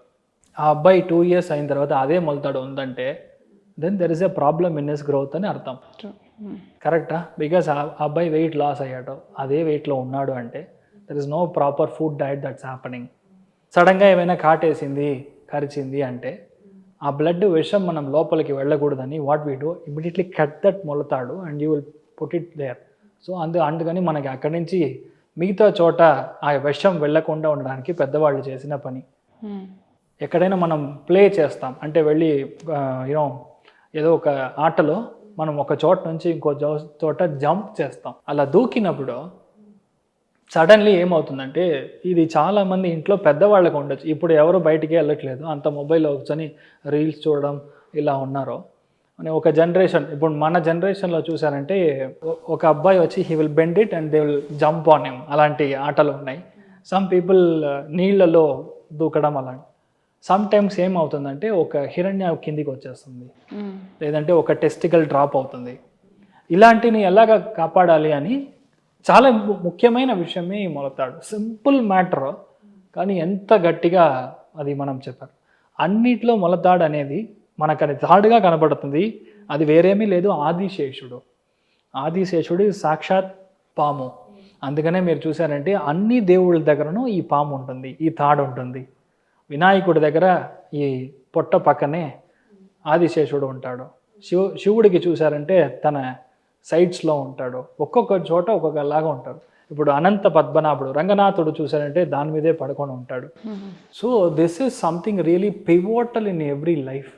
ఆ అబ్బాయి 2 years అయిన తర్వాత అదే మొలతాడు ఉందంటే then there is a problem in his growth అని అర్థం. కరెక్టా? బికాస్ ఆ అబ్బాయి వెయిట్ లాస్ అయ్యాడు, అదే వెయిట్లో ఉన్నాడు అంటే there is no proper food diet that's happening. సడన్గా ఏమైనా కాటేసింది, కరిచింది అంటే ఆ బ్లడ్ విషం మనం లోపలికి వెళ్ళకూడదని what we do, immediately cut that మొలతాడు and you will put it there. So అందుకని మనకి అక్కడి నుంచి మిగతా చోట ఆ విషం వెళ్ళకుండా ఉండడానికి పెద్దవాళ్ళు చేసిన పని. ఎక్కడైనా మనం ప్లే చేస్తాం అంటే వెళ్ళి ఏదో ఒక ఆటలో మనం ఒక చోట నుంచి ఇంకో చోట జంప్ చేస్తాం, అలా దూకినప్పుడు సడన్లీ ఏమవుతుందంటే, ఇది చాలామంది ఇంట్లో పెద్దవాళ్ళకు ఉండొచ్చు, ఇప్పుడు ఎవరు బయటికి వెళ్ళట్లేదు, అంత మొబైల్లో కూర్చొని రీల్స్ చూడడం ఇలా ఉన్నారు అని. ఒక జనరేషన్, ఇప్పుడు మన జనరేషన్లో చూసారంటే ఒక అబ్బాయి వచ్చి he will bend it and they will jump on him, అలాంటి ఆటలు ఉన్నాయి. సమ్ పీపుల్ నీళ్ళలో దూకడం అలాంటి. సమ్ టైమ్స్ ఏమవుతుందంటే ఒక హిరణ్య కిందికి వచ్చేస్తుంది, లేదంటే ఒక టెస్టికల్ డ్రాప్ అవుతుంది. ఇలాంటిని ఎలాగ కాపాడాలి అని చాలా ముఖ్యమైన విషయమే ఈ మొలతాడు. సింపుల్ మ్యాటర్, కానీ ఎంత గట్టిగా అది మనం చెప్పారు. అన్నిట్లో మొలతాడు అనేది మనకు అది తాడుగా కనబడుతుంది, అది వేరేమీ లేదు, ఆదిశేషుడు. ఆదిశేషుడు సాక్షాత్ పాము. అందుకనే మీరు చూసారంటే అన్ని దేవుళ్ళ దగ్గరను ఈ పాము ఉంటుంది, ఈ తాడు ఉంటుంది. వినాయకుడి దగ్గర ఈ పొట్ట పక్కనే ఆదిశేషుడు ఉంటాడు. శివుడికి చూసారంటే తన సైడ్స్లో ఉంటాడు, ఒక్కొక్క చోట ఒక్కొక్కలాగా ఉంటారు. ఇప్పుడు అనంత పద్మనాభుడు, రంగనాథుడు చూసారంటే దాని మీదే పడుకొని ఉంటాడు. So this is something really pivotal in every life.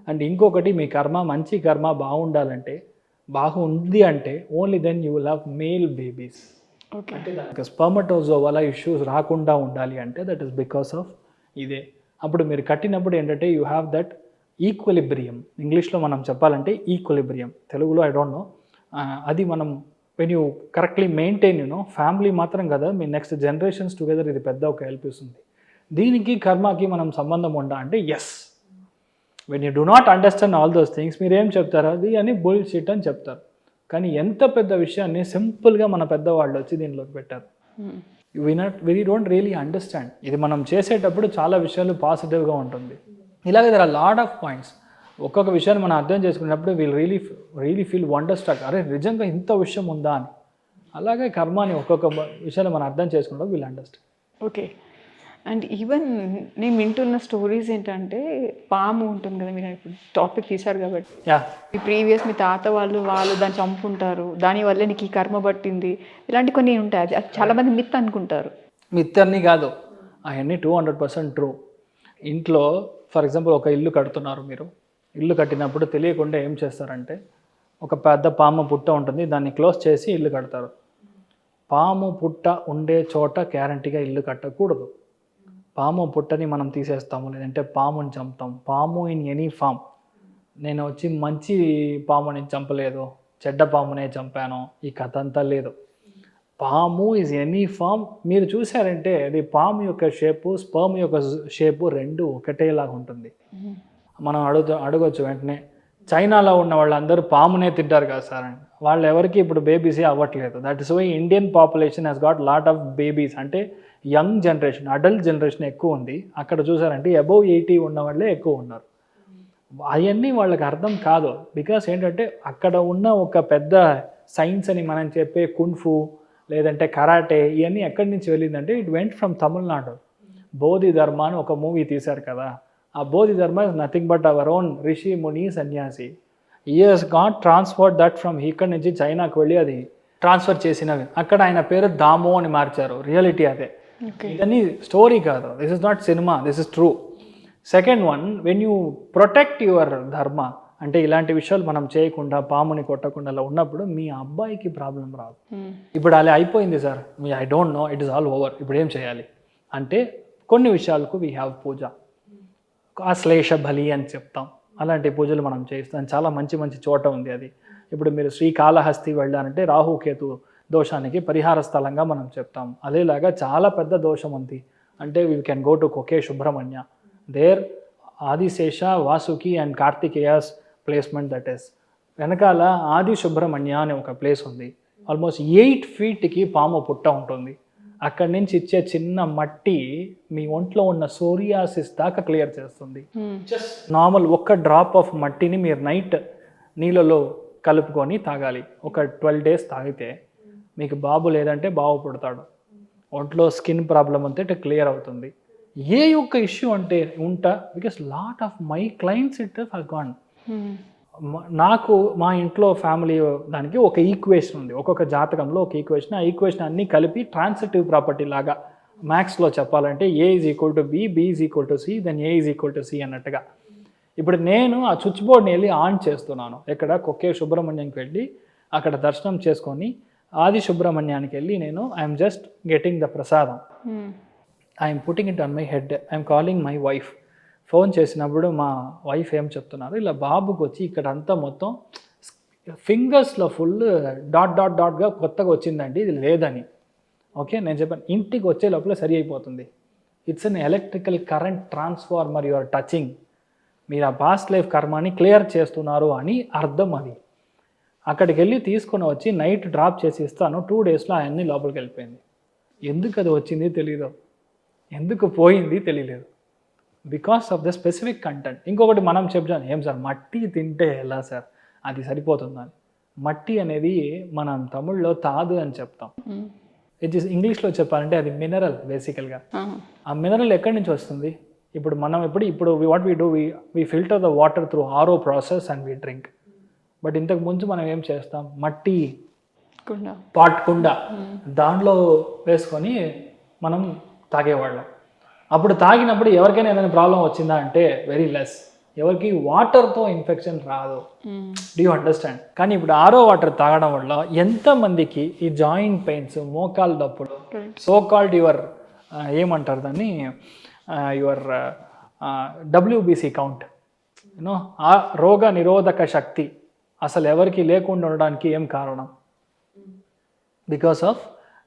And ఇంకొకటి, మీ కర్మ మంచి కర్మ బాగుండాలంటే, బాగుంది అంటే only then you will have male babies. అంటే దానికి స్పర్మటోజోవాల ఇష్యూస్ రాకుండా ఉండాలి అంటే దట్ ఈస్ బికాస్ ఆఫ్ ఇదే. అప్పుడు మీరు కట్టినప్పుడు ఏంటంటే యూ హ్యావ్ దట్ ఈక్వలిబ్రియం. ఇంగ్లీష్లో మనం చెప్పాలంటే ఈక్వలిబ్రియం, తెలుగులో ఐ డోంట్ నో. అది మనం when you correctly maintain family మాత్రం కదా, మీ నెక్స్ట్ జనరేషన్స్ టుగెదర్ ఇది పెద్ద ఒక హెల్ప్ ఇస్తుంది. దీనికి కర్మకి మనం సంబంధం ఉందా అంటే yes. When you do not understand all those things, మీరు ఏం చెప్తారు, అది అని బుల్షిట్ అని చెప్తారు. కానీ ఎంత పెద్ద విషయాన్ని సింపుల్గా మన పెద్దవాళ్ళు వచ్చి దీనిలోకి పెట్టారు. We don't really understand. ఇది మనం చేసేటప్పుడు చాలా విషయాలు పాజిటివ్గా ఉంటుంది. ఇలాగే there are lot of points. ఒక్కొక్క విషయాన్ని మనం అర్థం చేసుకున్నప్పుడు we'll really feel wonderstruck, అరే నిజంగా ఇంత విషయం ఉందా అని. అలాగే కర్మాని ఒక్కొక్క విషయాన్ని మనం అర్థం చేసుకున్నప్పుడు wheel understand. Okay. And even నేను వింటున్న స్టోరీస్ ఏంటంటే, పాము ఉంటుంది కదా, మీరు ఇప్పుడు టాపిక్ తీశారు కాబట్టి, ఈ ప్రీవియస్ మీ తాత వాళ్ళు దాన్ని చంపుకుంటారు, దానివల్లే నీకు ఈ కర్మ పట్టింది, ఇలాంటి కొన్ని ఉంటాయి. అది చాలామంది మిత్ అనుకుంటారు. మిత్ అన్నీ కాదు, అవన్నీ 200% ట్రూ. ఇంట్లో ఫర్ ఎగ్జాంపుల్ ఒక ఇల్లు కడుతున్నారు, మీరు ఇల్లు కట్టినప్పుడు తెలియకుండా ఏం చేస్తారంటే, ఒక పెద్ద పాము పుట్ట ఉంటుంది, దాన్ని క్లోజ్ చేసి ఇల్లు కడతారు. పాము పుట్ట ఉండే చోట గ్యారంటీగా ఇల్లు కట్టకూడదు. పాము పుట్టని మనం తీసేస్తాము, లేదంటే పాముని చంపుతాం. పాము ఇన్ ఎనీ ఫామ్, నేను వచ్చి మంచి పాముని చంపలేదు, చెడ్డ పామునే చంపాను, ఈ కథ అంతా లేదు. పాము ఈజ్ ఎనీ ఫామ్. మీరు చూసారంటే అది పాము యొక్క షేపు, స్పర్మ్ యొక్క షేపు రెండు ఒకటేలాగా ఉంటుంది. మనం అడగొచ్చు వెంటనే, చైనాలో ఉన్న వాళ్ళందరూ పామునే తింటారు కదా సార్ అని. వాళ్ళు ఎవరికి ఇప్పుడు బేబీసే అవ్వట్లేదు. That is why Indian population has got lot of babies. అంటే యంగ్ జనరేషన్, అడల్ట్ జనరేషన్ ఎక్కువ ఉంది. అక్కడ చూసారంటే అబౌవ్ 80 ఉన్న వాళ్ళే ఎక్కువ ఉన్నారు. అవన్నీ వాళ్ళకి అర్థం కాదు. బికాస్ ఏంటంటే అక్కడ ఉన్న ఒక పెద్ద సైన్స్ అని మనం చెప్పే కున్ఫు లేదంటే కరాటే ఇవన్నీ ఎక్కడి నుంచి వెళ్ళిందంటే it went from Tamil Nadu. Bodhi Dharma అని ఒక మూవీ తీశారు కదా, ఆ Bodhi Dharma is nothing but our own రిషి ముని సన్యాసి. Is got transfer that from ఇక్కడి నుంచి చైనాకు వెళ్ళి అది ట్రాన్స్ఫర్ చేసినవి. అక్కడ ఆయన పేరు దామో అని మార్చారు. రియాలిటీ అదే, ఇదన్నీ స్టోరీ కాదు. This is not cinema, this is true. Second one, when you protect your ధర్మ, అంటే ఇలాంటి విషయాలు మనం చేయకుండా పాముని కొట్టకుండా అలా ఉన్నప్పుడు మీ అబ్బాయికి ప్రాబ్లం రాదు. ఇప్పుడు అలా అయిపోయింది sir, I don't no, it is all over, ఇప్పుడు ఏం చేయాలి అంటే కొన్ని విషయాలకు వీ హ్యావ్ పూజ, ఆశ్లేష బలి అని చెప్తాం. అలాంటి పూజలు మనం చేస్తాం. చాలా మంచి మంచి చోట ఉంది అది. ఇప్పుడు మీరు శ్రీకాళహస్తి వెళ్ళారంటే రాహుకేతు దోషానికి పరిహార స్థలంగా మనం చెప్తాం. అదేలాగా చాలా పెద్ద దోషం ఉంది అంటే we can go to Kukke Subramanya. There Adishesha, Vasuki and Kartikeya's placement, that is వెనకాల ఆది సుబ్రహ్మణ్య అనే ఒక ప్లేస్ ఉంది. ఆల్మోస్ట్ 8 ఫీట్కి పాము పుట్ట ఉంటుంది. అక్కడి నుంచి ఇచ్చే చిన్న మట్టి మీ ఒంట్లో ఉన్న సోరియాసిస్ దాకా క్లియర్ చేస్తుంది. జస్ట్ నార్మల్ ఒక్క డ్రాప్ ఆఫ్ మట్టిని మీరు నైట్ నీళ్ళలో కలుపుకొని తాగాలి. ఒక 12 days తాగితే మీకు బాబు లేదంటే బాబు పుడతాడు. ఒంట్లో స్కిన్ ప్రాబ్లం అంతే క్లియర్ అవుతుంది. ఏ ఒక్క ఇష్యూ అంటే ఉంటా, because lot of my clients it has gone. నాకు మా ఇంట్లో ఫ్యామిలీ దానికి ఒక ఈక్వేషన్ ఉంది, ఒక్కొక్క జాతకంలో ఒక ఈక్వేషన్. ఆ ఈక్వేషన్ అన్నీ కలిపి ట్రాన్సిటివ్ ప్రాపర్టీ లాగా మ్యాథ్స్లో చెప్పాలంటే A is equal to B, B is equal to C, then A is equal to C అన్నట్టుగా. ఇప్పుడు నేను ఆ స్విచ్ బోర్డ్ని వెళ్ళి ఆన్ చేస్తున్నాను. ఇక్కడ కొక్కే సుబ్రహ్మణ్యంకి వెళ్ళి అక్కడ దర్శనం చేసుకొని ఆది సుబ్రహ్మణ్యానికి వెళ్ళి నేను ఐఎమ్ జస్ట్ గెటింగ్ ద ప్రసాదం, I'm putting it on my head, I'm calling my wife. Phone చేసినప్పుడు మా వైఫ్ ఏం చెప్తున్నారు, ఇలా బాబుకి వచ్చి ఇక్కడ అంతా మొత్తం ఫింగర్స్లో ఫుల్ డాట్ డాట్ డాట్గా కొత్తగా వచ్చిందండి, ఇది లేదని. ఓకే, నేను చెప్పాను ఇంటికి వచ్చే లోపల సరి అయిపోతుంది. It's an electrical current transformer you are touching. మీరు ఆ పాస్ట్ లైఫ్ కర్మాని క్లియర్ చేస్తున్నారు అని అర్థం. అది అక్కడికి వెళ్ళి తీసుకొని వచ్చి నైట్ డ్రాప్ చేసి ఇస్తాను. 2 daysలో అవన్నీ లోపలికి వెళ్ళిపోయింది. ఎందుకు అది వచ్చింది తెలీదు, ఎందుకు పోయింది తెలియలేదు. Because of the specific content. ఇంకొకటి మనం చెప్తాం, ఏం సార్ మట్టి తింటే ఎలా సార్ అది సరిపోతుందని. మట్టి అనేది మనం తమిళ్లో తాదు అని చెప్తాం. ఇట్ ఈస్ ఇంగ్లీష్లో చెప్పాలంటే అది మినరల్ బేసికల్గా. ఆ మినరల్ ఎక్కడి నుంచి వస్తుంది? ఇప్పుడు మనం ఇప్పుడు what we do, we filter the water through RO process and we drink. But ఇంతకు ముందు మనం ఏం చేస్తాం, మట్టి కుండ దాంట్లో వేసుకొని మనం తాగేవాళ్ళం. అప్పుడు తాగినప్పుడు ఎవరికైనా ఏదైనా ప్రాబ్లం వచ్చిందా అంటే వెరీ లెస్. ఎవరికి వాటర్తో ఇన్ఫెక్షన్ రాదు. Do you understand? కానీ ఇప్పుడు RO వాటర్ తాగడం వల్ల ఎంతమందికి ఈ జాయింట్ పెయిన్స్, మోకాలు నొప్పులు, సో కాల్డ్ యువర్ ఏమంటారు దాన్ని, యువర్ WBC కౌంట్, యూనో ఆ రోగ నిరోధక శక్తి అసలు ఎవరికి లేకుండా ఉండడానికి ఏం కారణం? Because of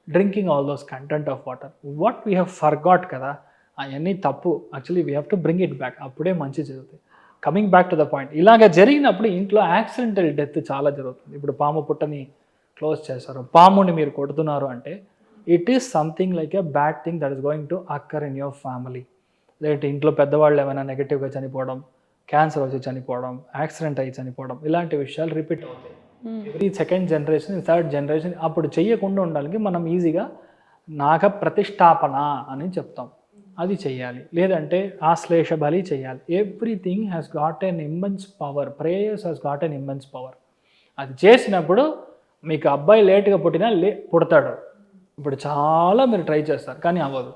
drinking all those content of water. What we have forgot కదా, అవన్నీ తప్పు. Actually we have to bring it back. అప్పుడే మంచి జరుగుతుంది. Coming back to the point, ఇలాగ జరిగినప్పుడు ఇంట్లో యాక్సిడెంటల్ డెత్ చాలా జరుగుతుంది. ఇప్పుడు పాము పుట్టని క్లోజ్ చేశారు, పాముని మీరు కొడుతున్నారు అంటే it is something like a bad thing that is going to occur in your family. లేదంటే ఇంట్లో పెద్దవాళ్ళు ఏమైనా నెగిటివ్గా చనిపోవడం, క్యాన్సర్ వచ్చి చనిపోవడం, యాక్సిడెంట్ అయ్యి చనిపోవడం, ఇలాంటి విషయాలు రిపీట్ అవుతాయి. Every second generation, third generation. అప్పుడు చెయ్యకుండా ఉండాలి మనం ఈజీగా నాగ ప్రతిష్టాపన అని చెప్తాం, అది చెయ్యాలి. లేదంటే ఆశ్లేష బలి చేయాలి. Everything has got N immense power. Prayers has got N immense power. అది చేసినప్పుడు మీకు అబ్బాయి లేట్గా పుట్టినా పుడతాడు. ఇప్పుడు చాలా మీరు ట్రై చేస్తారు కానీ అవ్వదు.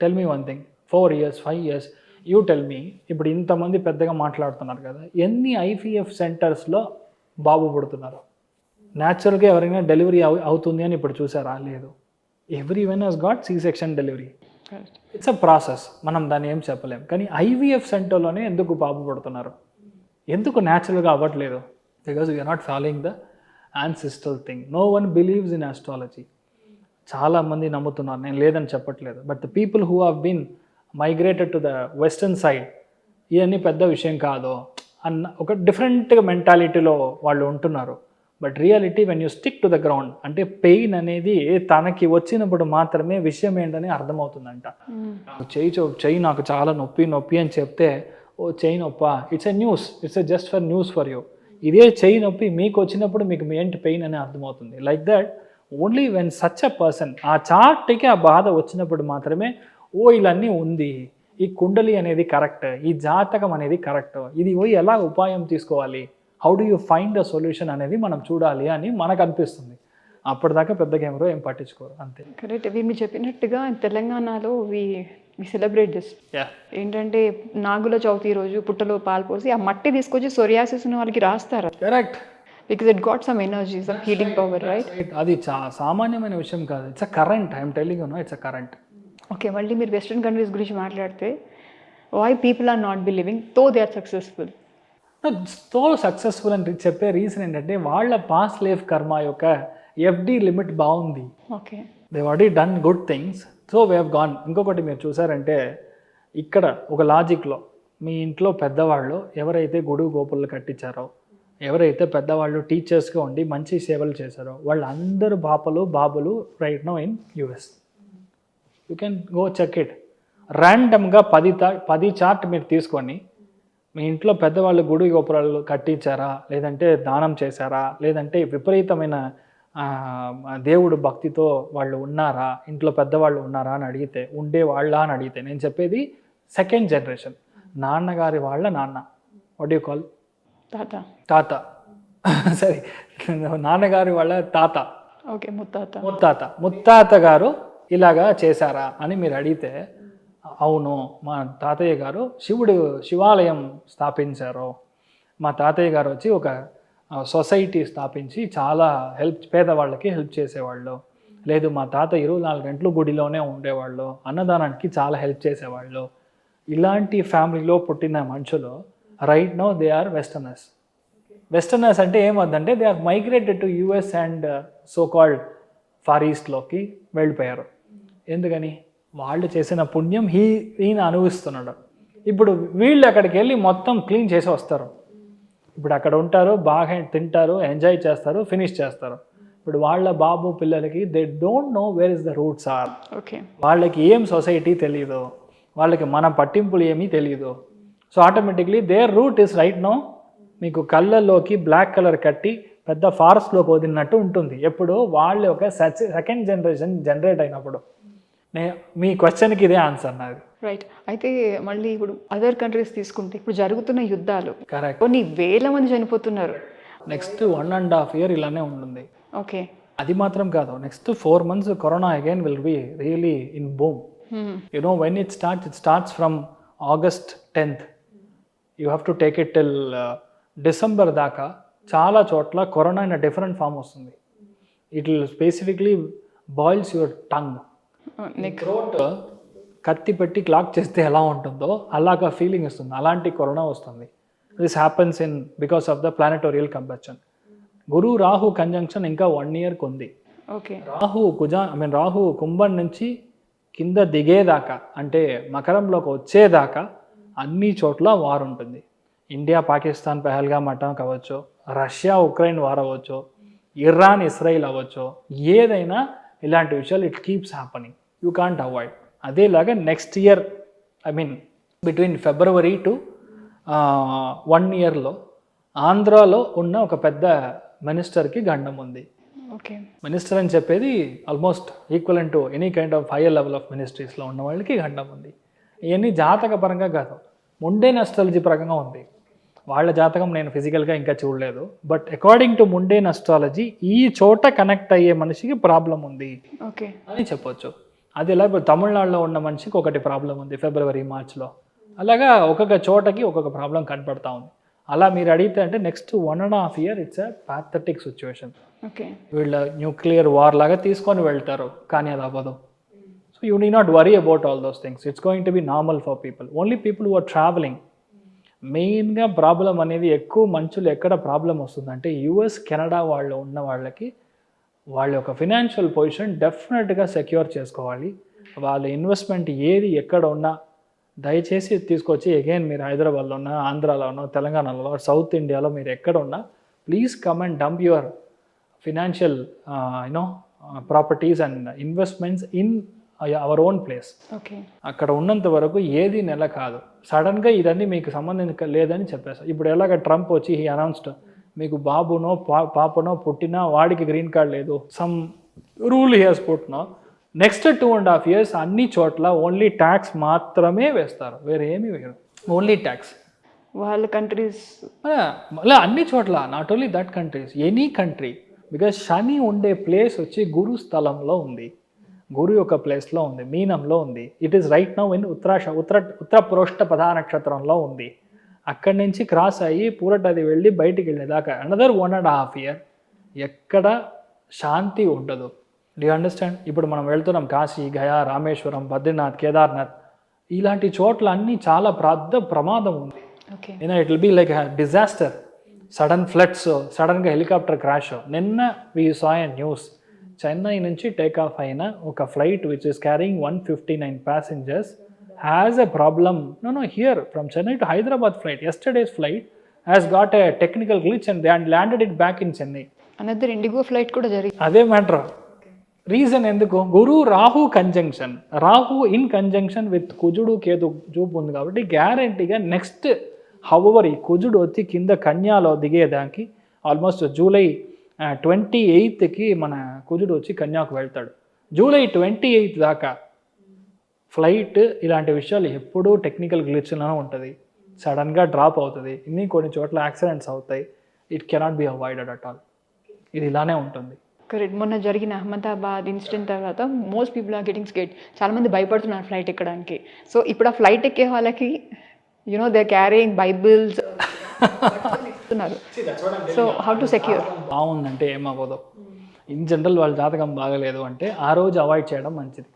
Tell me one thing, 4 years 5 years you tell మీ. ఇప్పుడు ఇంతమంది పెద్దగా మాట్లాడుతున్నారు కదా, ఎన్ని IVF సెంటర్స్లో బాబు పుడుతున్నారు? న్యాచురల్గా ఎవరైనా డెలివరీ అవుతుంది అని ఇప్పుడు చూసారా? లేదు. Everyone has got C section delivery. It's a process, మనం దాన్ని ఏం చెప్పలేం. కానీ ఐవీఎఫ్ సెంటర్లోనే ఎందుకు బాబు పడుతున్నారు, ఎందుకు న్యాచురల్గా అవ్వట్లేదు? Because we're not following the ancestral thing. No one believes in astrology. చాలామంది నమ్ముతున్నారు, నేను లేదని చెప్పట్లేదు. But the people who have been migrated to the western side, ఇవన్నీ పెద్ద విషయం కాదు అన్న ఒక డిఫరెంట్గా మెంటాలిటీలో వాళ్ళు ఉంటున్నారు. But reality when you stick to the ground, అంటే పెయిన్ అనేది తనకి వచ్చినప్పుడు మాత్రమే విషయం ఏంటని అర్థమవుతుందంట. నాకు చెయ్యి నాకు చాలా నొప్పి అని చెప్తే, ఓ చెయ్యి నొప్పా, it's a news, it's a just for news for you. ఇదే చెయ్యి నొప్పి మీకు వచ్చినప్పుడు మీకు ఏంటి పెయిన్ అని అర్థమవుతుంది. Like that only when such a person, ఆ చార్ట్కి ఆ బాధ వచ్చినప్పుడు మాత్రమే ఓ ఇలాన్నీ ఉంది, ఈ కుండలి అనేది కరెక్ట్, ఈ జాతకం అనేది కరెక్ట్, ఇది ఎలా ఉపాయం తీసుకోవాలి, how do you find the solution అనేది మనం చూడాలి అని మనకు అనిపిస్తుంది. అప్పటిదాకా పెద్ద కెమెరా ఏం పట్టించుకోరు, అంతే. కరెక్ట్. మీరు చెప్పినట్టుగా తెలంగాణలో వి సెలబ్రేట్ దిస్. ఏంటంటే నాగుల చవితి రోజు పుట్టలో పాలు పోసి ఆ మట్టి తీసుకొచ్చి సొరియాసిస్ ఉన్న వాళ్ళకి రాస్తారు. Correct. Because it got some energy, some healing power, right? అది సామాన్యమైన విషయం కాదు, it's a current. I'm telling you know, it's a current. Okay, మళ్ళీ మీరు వెస్ట్రన్ కంట్రీస్ గురించి మాట్లాడితే, why people are not believing though they are successful? So successful అని చెప్పే రీజన్ ఏంటంటే వాళ్ళ పాస్ట్ లైఫ్ కర్మ యొక్క ఎఫ్డి లిమిట్ బాగుంది. Okay, they already done good things, so we have gone. ఇంకొకటి మీరు చూసారంటే ఇక్కడ ఒక లాజిక్లో మీ ఇంట్లో పెద్దవాళ్ళు ఎవరైతే గుడి గోపులు కట్టించారో, ఎవరైతే పెద్దవాళ్ళు టీచర్స్గా ఉండి మంచి సేవలు చేశారో, వాళ్ళందరూ బాబులు right now in US. You can go check it. ర్యాండమ్గా 10 చార్ట్ మీరు తీసుకొని, మీ ఇంట్లో పెద్దవాళ్ళు గుడి గోపురాలు కట్టించారా, లేదంటే దానం చేశారా, లేదంటే విపరీతమైన దేవుడు భక్తితో వాళ్ళు ఉన్నారా, ఇంట్లో పెద్దవాళ్ళు ఉన్నారా అని అడిగితే, ఉండేవాళ్ళ అని అడిగితే, నేను చెప్పేది సెకండ్ జనరేషన్, నాన్నగారి వాళ్ళ నాన్న, వాట్ యూ కాల్, తాత సరే, నాన్నగారి వాళ్ళ తాత, ఓకే, ముత్తాత గారు ఇలాగా చేశారా అని మీరు అడిగితే, అవును మా తాతయ్య గారు శివాలయం స్థాపించారు, మా తాతయ్య గారు వచ్చి ఒక సొసైటీ స్థాపించి చాలా పేదవాళ్ళకి హెల్ప్ చేసేవాళ్ళు, లేదు మా తాత 24 గంటలు గుడిలోనే ఉండేవాళ్ళు, అన్నదానానికి చాలా హెల్ప్ చేసేవాళ్ళు. ఇలాంటి ఫ్యామిలీలో పుట్టిన మనుషులు right now they are westerners. Westerners అంటే ఏమవుతుందంటే they are migrated to US and so called far ఈస్ట్లోకి వెళ్ళిపోయారు. ఎందుకని? వాళ్ళు చేసిన పుణ్యం ఈయన అనుభవిస్తున్నాడు. ఇప్పుడు వీళ్ళు అక్కడికి వెళ్ళి మొత్తం క్లీన్ చేసి వస్తారు. ఇప్పుడు అక్కడ ఉంటారు, బాగా తింటారు, ఎంజాయ్ చేస్తారు, ఫినిష్ చేస్తారు. ఇప్పుడు వాళ్ళ బాబు పిల్లలకి they don't know where is the roots are. Okay, వాళ్ళకి ఏం సొసైటీ తెలియదు, వాళ్ళకి మన పట్టింపులు ఏమీ తెలియదు. So automatically their root is right no మీకు కళ్ళల్లోకి బ్లాక్ కలర్ కట్టి పెద్ద ఫారెస్ట్లోకి వదిలినట్టు ఉంటుంది. ఎప్పుడు వాళ్ళు ఒక సెకండ్ జనరేషన్ జనరేట్ అయినప్పుడు. మీ క్వశ్చన్కి ఇదే ఆన్సర్ నాది. రైట్. అయితే మళ్ళీ ఇప్పుడు అదర్ కంట్రీస్ తీసుకుంటే ఇప్పుడు జరుగుతున్న యుద్ధాలు, కరెక్ట్, కొన్ని వేల మంది చనిపోతున్నారు. నెక్స్ట్ 1.5 year ఇలానే ఉంటుంది. ఓకే, అది మాత్రం కాదు, next 4 months corona again will be really in boom. You know when it starts from August 10th. You have to take it till December దాకా చాలా చోట్ల కరోనా ఇన్ డిఫరెంట్ ఫామ్ వస్తుంది. It will specifically boils your tongue. Throat కత్తి పెట్టి clock చేస్తే ఎలా ఉంటుందో అలాగా ఫీలింగ్ ఇస్తుంది. అలాంటి కరోనా వస్తుంది. This happens in because of the planetorial combustion. Guru Rahu conjunction ఇంకా 1 year ఉంది. ఓకే, రాహు కుంభం నుంచి కింద దిగేదాకా, అంటే మకరంలోకి వచ్చేదాకా అన్ని చోట్ల వార్ ఉంటుంది. ఇండియా పాకిస్తాన్ పెహల్గామ్ అటాక్ అవ్వచ్చు, రష్యా ఉక్రెయిన్ వార్ అవ్వచ్చు, ఇరాన్ ఇస్రాయిల్ అవ్వచ్చు, ఏదైనా ఇలాంటి విషయాలు it keeps happening. You can't avoid. అదేలాగా next year, between February to 1 yearలో ఆంధ్రాలో ఉన్న ఒక పెద్ద మినిస్టర్కి గండం ఉంది. ఓకే, మినిస్టర్ అని చెప్పేది almost equivalent to any kind of higher level of మినిస్ట్రీస్లో ఉన్న వాళ్ళకి గండం ఉంది. ఇవన్నీ జాతక పరంగా కాదు, ముండేన్ అస్ట్రాలజీ పరంగా ఉంది. వాళ్ళ జాతకం నేను ఫిజికల్గా ఇంకా చూడలేదు, but according to mundane astrology ఈ చోట కనెక్ట్ అయ్యే మనిషికి ప్రాబ్లం ఉంది ఓకే అని చెప్పొచ్చు. అది ఎలా ఇప్పుడు తమిళనాడులో ఉన్న మనిషికి ఒకటి ప్రాబ్లం ఉంది February Marchలో, అలాగా ఒక్కొక్క చోటకి ఒక్కొక్క ప్రాబ్లం కనపడతా ఉంది. అలా మీరు అడిగితే అంటే next 1.5 year it's a pathetic situation. Okay. వీళ్ళ న్యూక్లియర్ వార్ లాగా తీసుకొని వెళ్తారు, కానీ అది అవ్వదు. So you need not worry about all those things. It's going to be normal for people. Only people who are travelling. మెయిన్గా ప్రాబ్లం అనేది ఎక్కువ మంచులు ఎక్కడ ప్రాబ్లం వస్తుందంటే యుఎస్ కెనడా వాళ్ళు ఉన్న వాళ్ళకి వాళ్ళ యొక్క ఫినాన్షియల్ పొజిషన్ డెఫినెట్గా సెక్యూర్ చేసుకోవాలి. వాళ్ళ ఇన్వెస్ట్మెంట్ ఏది ఎక్కడ ఉన్నా దయచేసి తీసుకొచ్చి అగైన్ మీరు హైదరాబాద్లో ఉన్నా, ఆంధ్రాలో ఉన్నా, తెలంగాణలో, సౌత్ ఇండియాలో మీరు ఎక్కడ ఉన్నా please come and dump your financial properties and investments in our own place. Okay. అక్కడ ఉన్నంత వరకు ఏది నెల కాదు. సడన్గా ఇదన్నీ మీకు సంబంధం లేదని చెప్పేసి ఇప్పుడు ఎలాగ ట్రంప్ వచ్చి హీ అనౌన్స్డ్ మీకు బాబునో పాపనో పుట్టినా వాడికి గ్రీన్ కార్డ్ లేదు, సమ్ రూల్ హీ హెస్ పుట్నో. నెక్స్ట్ 2.5 years అన్ని చోట్ల ఓన్లీ ట్యాక్స్ మాత్రమే వేస్తారు, వేరే ఏమీ వేరు, ఓన్లీ ట్యాక్స్. వాళ్ళ కంట్రీస్ అలా అన్ని చోట్ల, not only that countries, any country. Because Shani ఉండే ప్లేస్ వచ్చి గురు స్థలంలో ఉంది, గురు యొక్క ప్లేస్లో ఉంది, మీనంలో ఉంది. It is right now in ఉత్తర పురోష్ట పదా నక్షత్రంలో ఉంది. అక్కడి నుంచి క్రాస్ అయ్యి పూరటది వెళ్ళి బయటికి వెళ్ళేదాకా అనదర్ 1.5 year ఎక్కడ శాంతి ఉండదు. Do you understand? ఇప్పుడు మనం వెళ్తున్నాం కాశీ, గయా, రామేశ్వరం, బద్రీనాథ్, కేదార్నాథ్, ఇలాంటి చోట్ల అన్నీ చాలా ప్రమాదం ఉంది. Okay. It will be like disaster, sudden floods, సడన్గా హెలికాప్టర్ క్రాష్. నిన్న we saw a news, Chennai నుంచి టేక్ ఆఫ్ అయిన ఒక flight which is carrying 159 passengers has a problem. No, here from Chennai to Hyderabad flight, yesterday's flight has got a technical glitch and they landed it back in Chennai. Another IndiGo flight కూడా జరిగింది. అదే matter. Reason ఎందుకు? Guru Rahu conjunction, Rahu in conjunction with కుజుడు కేతు చూపు ఉంది కాబట్టి గ్యారంటీగా next however ఈ కుజుడు వచ్చి కింద కన్యాలో దిగేదానికి ఆల్మోస్ట్ జూలై 28కి మన కుజుడు వచ్చి కన్యాకు వెళ్తాడు. జూలై 28 దాకా ఫ్లైట్ ఇలాంటి విషయాలు ఎప్పుడూ టెక్నికల్ గ్లిచ్లోనే ఉంటుంది, సడన్గా డ్రాప్ అవుతుంది, ఇన్ని కొన్ని చోట్ల యాక్సిడెంట్స్ అవుతాయి. It cannot be avoided at all. ఇది ఇలానే ఉంటుంది. కరెక్ట్. మొన్న జరిగిన అహ్మదాబాద్ ఇన్సిడెంట్ తర్వాత most people are getting scared. చాలామంది భయపడుతున్నారు ఫ్లైట్ ఎక్కడానికి. సో ఇప్పుడు ఆ ఫ్లైట్ ఎక్కే వాళ్ళకి దే క్యారింగ్ బైబిల్స్ ఇస్తున్నారు. So how to secure? బాగుందంటే ఏమవ్వదు. ఇన్ జనరల్ వాళ్ళ జాతకం బాగలేదు అంటే ఆ రోజు అవాయిడ్ చేయడం మంచిది.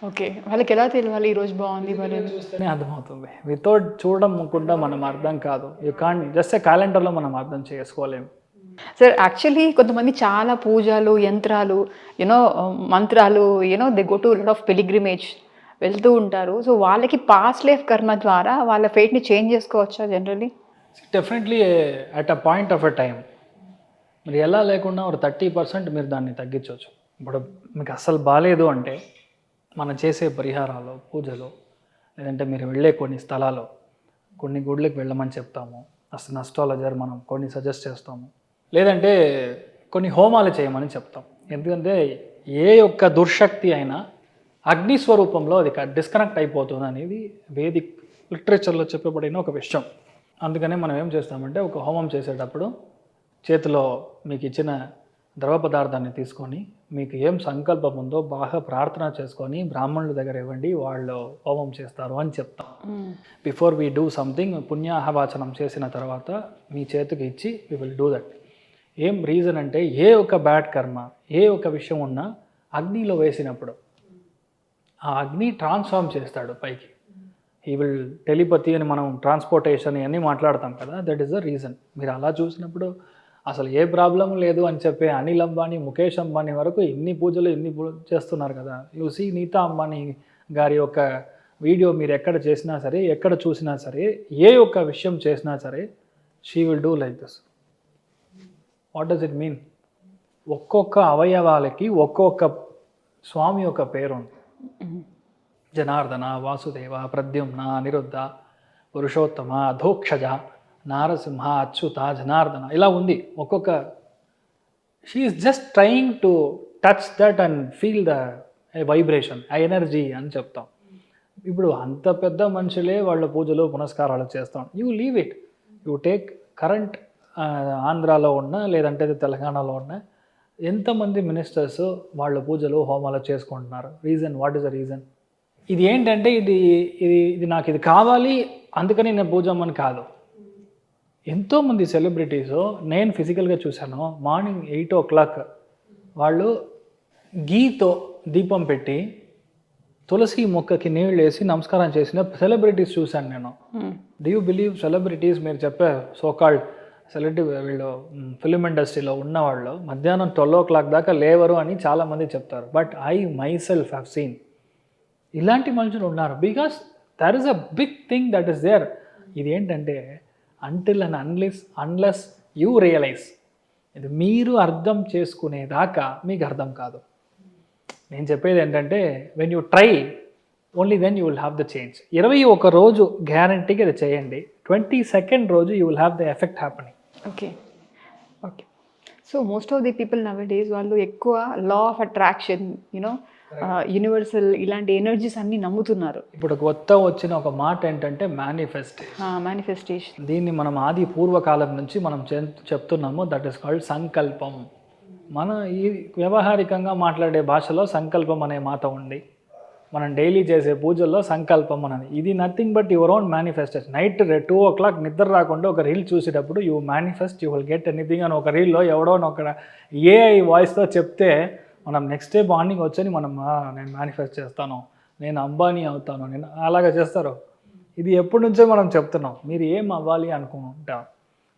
ఓకే. వాళ్ళకి ఎలా తెలియాలి ఈ రోజు బాగుంది బాగాలేదు? చూస్తేనే అర్థమవుతుంది. వితౌట్ చూడకుండా మనం అర్థం కాదు. యూ కాంట్ జస్ట్ క్యాలెండర్లో మనం అర్థం చేసుకోలేము. సార్ యాక్చువల్లీ కొంతమంది చాలా పూజలు, యంత్రాలు, మంత్రాలు, they go to lot of pilgrimage వెళ్తూ ఉంటారు. సో వాళ్ళకి పాస్ట్ లైఫ్ కర్మ ద్వారా వాళ్ళ ఫేట్ని చేంజ్ చేసుకోవచ్చా generally? Definitely at a point of a time మీరు ఎలా లేకుండా ఒక 30% మీరు దాన్ని తగ్గించవచ్చు. ఇప్పుడు మీకు అస్సలు బాగాలేదు అంటే మనం చేసే పరిహారాలు, పూజలు, లేదంటే మీరు వెళ్ళే కొన్ని స్థలాలు, కొన్ని గుడ్లకు వెళ్ళమని చెప్తాము. అసలు అస్ట్రాలజర్ మనం కొన్ని సజెస్ట్ చేస్తాము, లేదంటే కొన్ని హోమాలు చేయమని చెప్తాం. ఎందుకంటే ఏ యొక్క దుర్శక్తి అయినా అగ్ని స్వరూపంలో అది డిస్కనెక్ట్ అయిపోతుంది అనేది వేదిక్ లిటరేచర్లో చెప్పబడిన ఒక విషయం. అందుకనే మనం ఏం చేస్తామంటే ఒక హోమం చేసేటప్పుడు చేతిలో మీకు ఇచ్చిన ద్రవ పదార్థాన్ని తీసుకొని మీకు ఏం సంకల్పం ఉందో బాగా ప్రార్థన చేసుకొని బ్రాహ్మణుల దగ్గర ఇవ్వండి, వాళ్ళు హోమం చేస్తారు అని చెప్తాం. బిఫోర్ వీ డూ సంథింగ్ పుణ్యాహవాచనం చేసిన తర్వాత మీ చేతికి ఇచ్చి వీ విల్ డూ దట్. ఏం రీజన్ అంటే ఏ ఒక బ్యాడ్ కర్మ, ఏ ఒక విషయం ఉన్నా అగ్నిలో వేసినప్పుడు ఆ అగ్ని ట్రాన్స్ఫార్మ్ చేస్తాడు పైకి. హీ విల్ టెలిపతి అని మనం ట్రాన్స్పోర్టేషన్ ఇవన్నీ మాట్లాడతాం కదా, దట్ ఈస్ ద రీజన్. మీరు అలా చూసినప్పుడు అసలు ఏ ప్రాబ్లం లేదు అని చెప్పే అనిల్ అంబానీ, ముఖేష్ అంబానీ వరకు ఇన్ని పూజలు చేస్తున్నారు కదా. యూసీ నీతా అంబానీ గారి యొక్క వీడియో మీరు ఎక్కడ చేసినా సరే, ఎక్కడ చూసినా సరే, ఏ ఒక్క విషయం చేసినా సరే she will do like this. What does it mean? ఒక్కొక్క అవయవాలకి ఒక్కొక్క స్వామి యొక్క పేరు ఉంది. జనార్దన, వాసుదేవ, ప్రద్యుమ్న, అనిరుద్ధ, పురుషోత్తమ, అధోక్షజ, నారసింహ, అచ్యుత, జనార్దన, ఇలా ఉంది ఒక్కొక్క. She is just trying to touch that and feel the vibration, ఆ ఎనర్జీ అని చెప్తాం. ఇప్పుడు అంత పెద్ద మనుషులే వాళ్ళ పూజలు పునస్కారాలు చేస్తాం. You leave it. You take current ఆంధ్రాలో ఉన్న లేదంటే తెలంగాణలో ఉన్న ఎంతమంది మినిస్టర్స్ వాళ్ళ పూజలు హోమాలు చేసుకుంటున్నారు. Reason, what is the reason? ఇది ఏంటంటే ఇది నాకు ఇది కావాలి అందుకని నేను పూజమ్మని కాదు. ఎంతోమంది సెలబ్రిటీస్ నేను ఫిజికల్గా చూశాను, మార్నింగ్ 8 o'clock వాళ్ళు గీతో దీపం పెట్టి తులసి మొక్కకి నీళ్ళు వేసి నమస్కారం చేసిన సెలబ్రిటీస్ చూశాను నేను. డూ యూ బిలీవ్ సెలబ్రిటీస్ మీరు చెప్పే సోకాల్డ్ సెలబ్రిటీ వీళ్ళు ఫిలిం ఇండస్ట్రీలో ఉన్నవాళ్ళు మధ్యాహ్నం 12 o'clock దాకా లేవరు అని చాలామంది చెప్తారు. But I myself have seen ఇలాంటి మనుషులు ఉన్నారు. Because there is a big thing that is there. ఇది ఏంటంటే until and unless you realise, ఇది మీరు అర్థం చేసుకునేదాకా మీకు అర్థం కాదు. నేను చెప్పేది ఏంటంటే when you try only then you will have the change. 21 రోజు గ్యారంటీగా ఇది చేయండి, 22nd రోజు you will have the effect happening. Okay. So most of the people nowadays వాళ్ళు ఎక్కువ లా ఆఫ్ అట్రాక్షన్, యూనివర్సల్ ఇలాంటి ఎనర్జీస్ అన్ని నమ్ముతున్నారు. ఇప్పుడు కొత్త వచ్చిన ఒక మాట ఏంటంటే మేనిఫెస్టేషన్. దీన్ని మనం ఆది పూర్వకాలం నుంచి మనం చెప్తున్నాము, దట్ ఈస్ కాల్డ్ సంకల్పం. మన ఈ వ్యవహారికంగా మాట్లాడే భాషలో సంకల్పం అనే మాట ఉంది, మనం డైలీ చేసే పూజల్లో సంకల్పం అనేది. ఇది nothing but your own manifestation. Night 2 o'clock నిద్ర రాకుండా ఒక రీల్ చూసేటప్పుడు you manifest you will get anything అని ఒక రీల్లో ఎవడో ఒక ఏఐ వాయిస్తో చెప్తే మనం నెక్స్ట్ డే మార్నింగ్ వచ్చని మనం నేను మేనిఫెస్ట్ చేస్తాను, నేను అంబానీ అవుతాను, నేను అలాగా చేస్తారు. ఇది ఎప్పటి నుంచో మనం చెప్తున్నాం. మీరు ఏం అవ్వాలి అనుకుంటారు?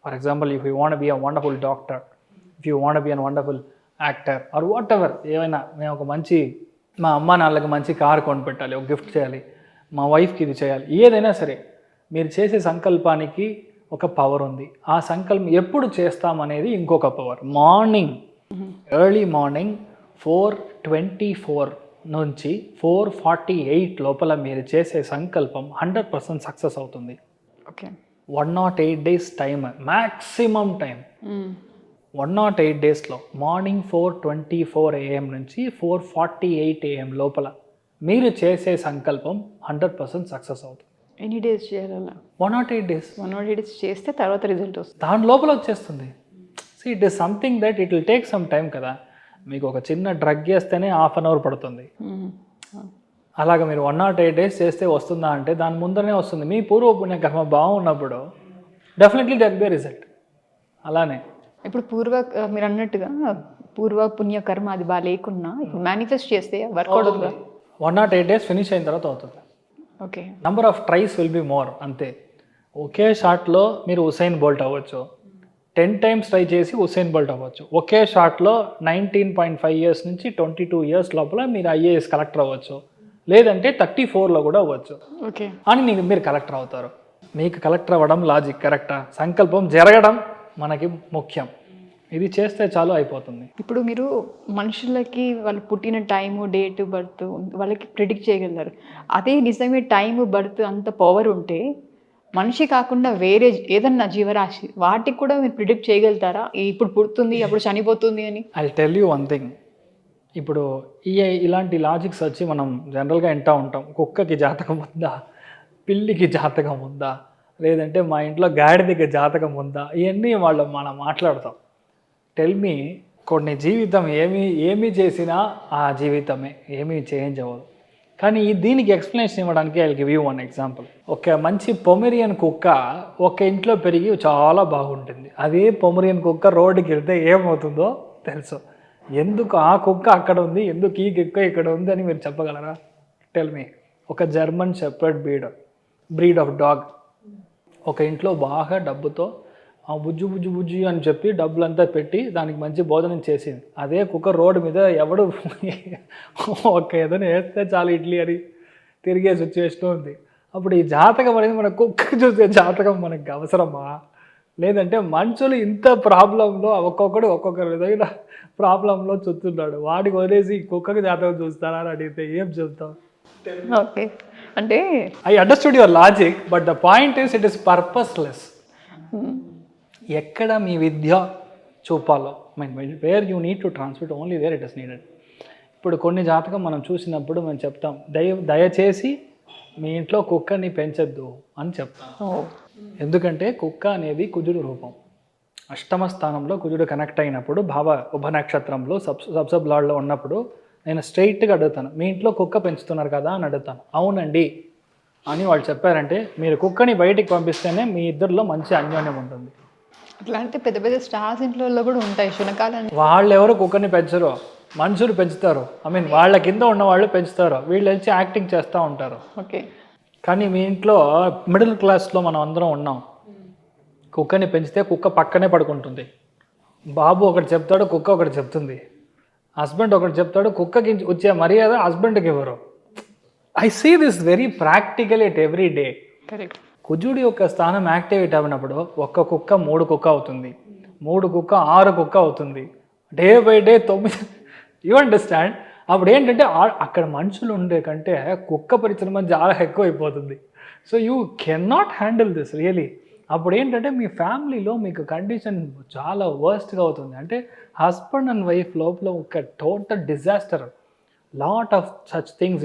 For example, if you want be a wonderful doctor, if you want be an wonderful actor are what ever, ఏమైనా మేము ఒక మంచి మా అమ్మ నాన్నలకు మంచి కారు కొనిపెట్టాలి, ఒక గిఫ్ట్ చేయాలి, మా వైఫ్కి ఇది చేయాలి, ఏదైనా సరే మీరు చేసే సంకల్పానికి ఒక పవర్ ఉంది. ఆ సంకల్పం ఎప్పుడు చేస్తామనేది ఇంకొక పవర్. మార్నింగ్ ఎర్లీ మార్నింగ్ 4:24 నుంచి 4:48 లోపల మీరు చేసే సంకల్పం 100% సక్సెస్ అవుతుంది. Okay. 108 days time, maximum time 108 daysలో మార్నింగ్ 4:24 AM నుంచి 4:48 AM లోపల మీరు చేసే సంకల్పం 100% సక్సెస్ అవుతుంది. ఎన్ని డేస్ చేయాలి? 108 days. 108 days చేస్తే తర్వాత రిజల్ట్ వస్తుంది. దాని లోపల వచ్చేస్తుంది. So it is something that it will take some time కదా. మీకు ఒక చిన్న డ్రగ్ చేస్తేనే 1/2 hour పడుతుంది. అలాగ మీరు 108 days చేస్తే వస్తుందా అంటే దాని ముందరనే వస్తుంది. మీ పూర్వ పుణ్యకర్మ బాగున్నప్పుడు డెఫినెట్లీ దట్ బి రిజల్ట్. అలానే ఇప్పుడు మీరు అన్నట్టుగా పూర్వ పుణ్యకర్మ అది బాగా లేకున్నా ఇప్పుడు మేనిఫెస్ట్ చేస్తే వర్కౌట్ అవుతుందా? 108 days ఫినిష్ అయిన తర్వాత అవుతుంది. Okay. Number of tries will be more. అంతే. ఒకే షాట్లో మీరు ఉసైన్ బోల్ట్ అవ్వచ్చు, 10 times ట్రై చేసి ఉసైన్ బోల్ట్ అవ్వచ్చు. ఒకే షాట్లో 19.5 years నుంచి 22 years లోపల మీరు IAS కలెక్టర్ అవ్వచ్చు, లేదంటే 34లో కూడా అవ్వచ్చు. ఓకే. అని మీరు కలెక్టర్ అవుతారు. మీకు కలెక్టర్ అవ్వడం లాజిక్ కరెక్టా? సంకల్పం జరగడం మనకి ముఖ్యం. ఇది చేస్తే చాలు అయిపోతుంది. ఇప్పుడు మీరు మనుషులకి వాళ్ళు పుట్టిన టైము, డేట్, బర్త్ వాళ్ళకి ప్రిడిక్ట్ చేయగలరు. అదే నిజమే టైము, బర్త్ అంత పవర్ ఉంటే మనిషి కాకుండా వేరే ఏదన్నా జీవరాశి వాటికి కూడా మీరు ప్రిడిక్ట్ చేయగలుగుతారా? ఇప్పుడు పుడుతుంది అప్పుడు చనిపోతుంది అని. I tell you one thing. ఇప్పుడు ఇలాంటి లాజిక్స్ వచ్చి మనం జనరల్గా వింటూ ఉంటాం. కుక్కకి జాతకం ఉందా, పిల్లికి జాతకం ఉందా, లేదంటే మా ఇంట్లో గాడిదకి జాతకం ఉందా, ఇవన్నీ మనం మాట్లాడతాం. టెల్ మీ, కొన్ని జీవితం ఏమి చేసినా ఆ జీవితమే, ఏమీ చేంజ్ అవ్వదు. కానీ దీనికి ఎక్స్ప్లెనేషన్ ఇవ్వడానికి I give you one example. ఒక మంచి పొమెరియన్ కుక్క ఒక ఇంట్లో పెరిగి చాలా బాగుంటుంది. అదే పొమెరియన్ కుక్క రోడ్డుకి వెళ్తే ఏమవుతుందో తెలుసు. ఎందుకు ఆ కుక్క అక్కడ ఉంది, ఎందుకు ఈ కుక్క ఇక్కడ ఉంది అని మీరు చెప్పగలరా? Tell me. ఒక German shepherd breed of dog ఒక ఇంట్లో బాగా డబ్బుతో బుజ్జు అని చెప్పి డబ్బులంతా పెట్టి దానికి మంచి భోజనం చేసింది. అదే కుక్క రోడ్డు మీద ఎవడు ఏదైనా వేస్తే చాలు ఇడ్లీ అని తిరిగే సిచ్యువేషన్ ఉంది. అప్పుడు ఈ జాతకం అనేది మన కుక్క చూసే జాతకం మనకి అవసరమా? లేదంటే మనుషులు ఇంత ప్రాబ్లంలో ఒక్కొక్కరు విధంగా ప్రాబ్లంలో చూస్తున్నాడు, వాడికి వదిలేసి కుక్కకి జాతకం చూస్తారా అని అడిగితే ఏం చెప్తాం? ఓకే. అంటే I understood your logic, but the point is it is purposeless. ఎక్కడ మీ విద్య చూపాలో, where you need to transmit only where it is needed. ఇప్పుడు కొన్ని జాతకం మనం చూసినప్పుడు మనం చెప్తాం, దయచేసి మీ ఇంట్లో కుక్కని పెంచొద్దు అని చెప్తాం. ఎందుకంటే కుక్క అనేది కుజుడు రూపం. అష్టమ స్థానంలో కుజుడు కనెక్ట్ అయినప్పుడు ఉభ నక్షత్రంలో సబ్ లాడ్లో ఉన్నప్పుడు నేను స్ట్రైట్గా అడుగుతాను, మీ ఇంట్లో కుక్క పెంచుతున్నారు కదా అని అడుగుతాను. అవునండి అని వాళ్ళు చెప్పారంటే మీరు కుక్కని బయటికి పంపిస్తేనే మీ ఇద్దరిలో మంచి అన్యోన్యం ఉంటుంది. అట్లాంటి పెద్ద పెద్ద స్టార్స్ ఇంట్లో కూడా ఉంటాయి శునకాలని. వాళ్ళు ఎవరు కుక్కని పెంచరు, మనుషులు పెంచుతారు. ఐ మీన్ వాళ్ళ కింద ఉన్న వాళ్ళు పెంచుతారు, వీళ్ళు వచ్చి యాక్టింగ్ చేస్తూ ఉంటారు. ఓకే. కానీ మీ ఇంట్లో మిడిల్ క్లాస్లో మనం అందరం ఉన్నాం. కుక్కని పెంచితే కుక్క పక్కనే పడుకుంటుంది. బాబు ఒకటి చెప్తాడు, కుక్క ఒకటి చెప్తుంది. హస్బెండ్ ఒకటి చెప్తాడు, కుక్కకి వచ్చే మర్యాద హస్బెండ్కి ఇవ్వరు. I see this very practical at every day. Correct. కుజుడి యొక్క స్థానం యాక్టివేట్ అయినప్పుడు ఒక్క కుక్క 3 కుక్క అవుతుంది, 3 కుక్క 6 కుక్క అవుతుంది, day by day 9. You understand? అప్పుడు ఏంటంటే అక్కడ మనుషులు ఉండే కంటే కుక్క పరిశ్రమ చాలా ఎక్కువ అయిపోతుంది. So you can not handle this really. అప్పుడు ఏంటంటే మీ ఫ్యామిలీలో మీకు కండిషన్ చాలా వర్స్ట్గా అవుతుంది. అంటే హస్బెండ్ అండ్ వైఫ్ లోపల ఒక total disaster. Lot of such things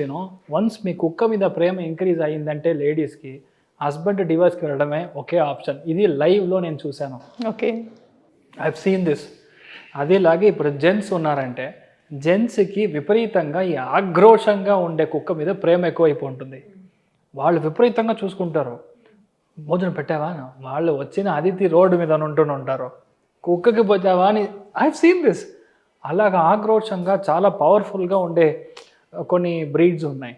once మీ కుక్క మీద ప్రేమ ఇంక్రీజ్ అయ్యిందంటే లేడీస్కి హస్బెండ్ డివోర్స్కి వెళ్ళడమే ఒకే ఆప్షన్. ఇది లైవ్లో నేను చూశాను. ఓకే. I've seen this. అదేలాగే ఇప్పుడు జెంట్స్ ఉన్నారంటే జెంట్స్కి విపరీతంగా ఈ ఆక్రోషంగా ఉండే కుక్క మీద ప్రేమ ఎక్కువైపు ఉంటుంది. వాళ్ళు విపరీతంగా చూసుకుంటారు. భోజనం పెట్టావా, వాళ్ళు వచ్చిన అతిథి రోడ్డు మీద ఉంటారు, కుక్కకి పోతావా అని. I've seen this. అలాగా ఆక్రోషంగా చాలా పవర్ఫుల్గా ఉండే కొన్ని బ్రీడ్స్ ఉన్నాయి.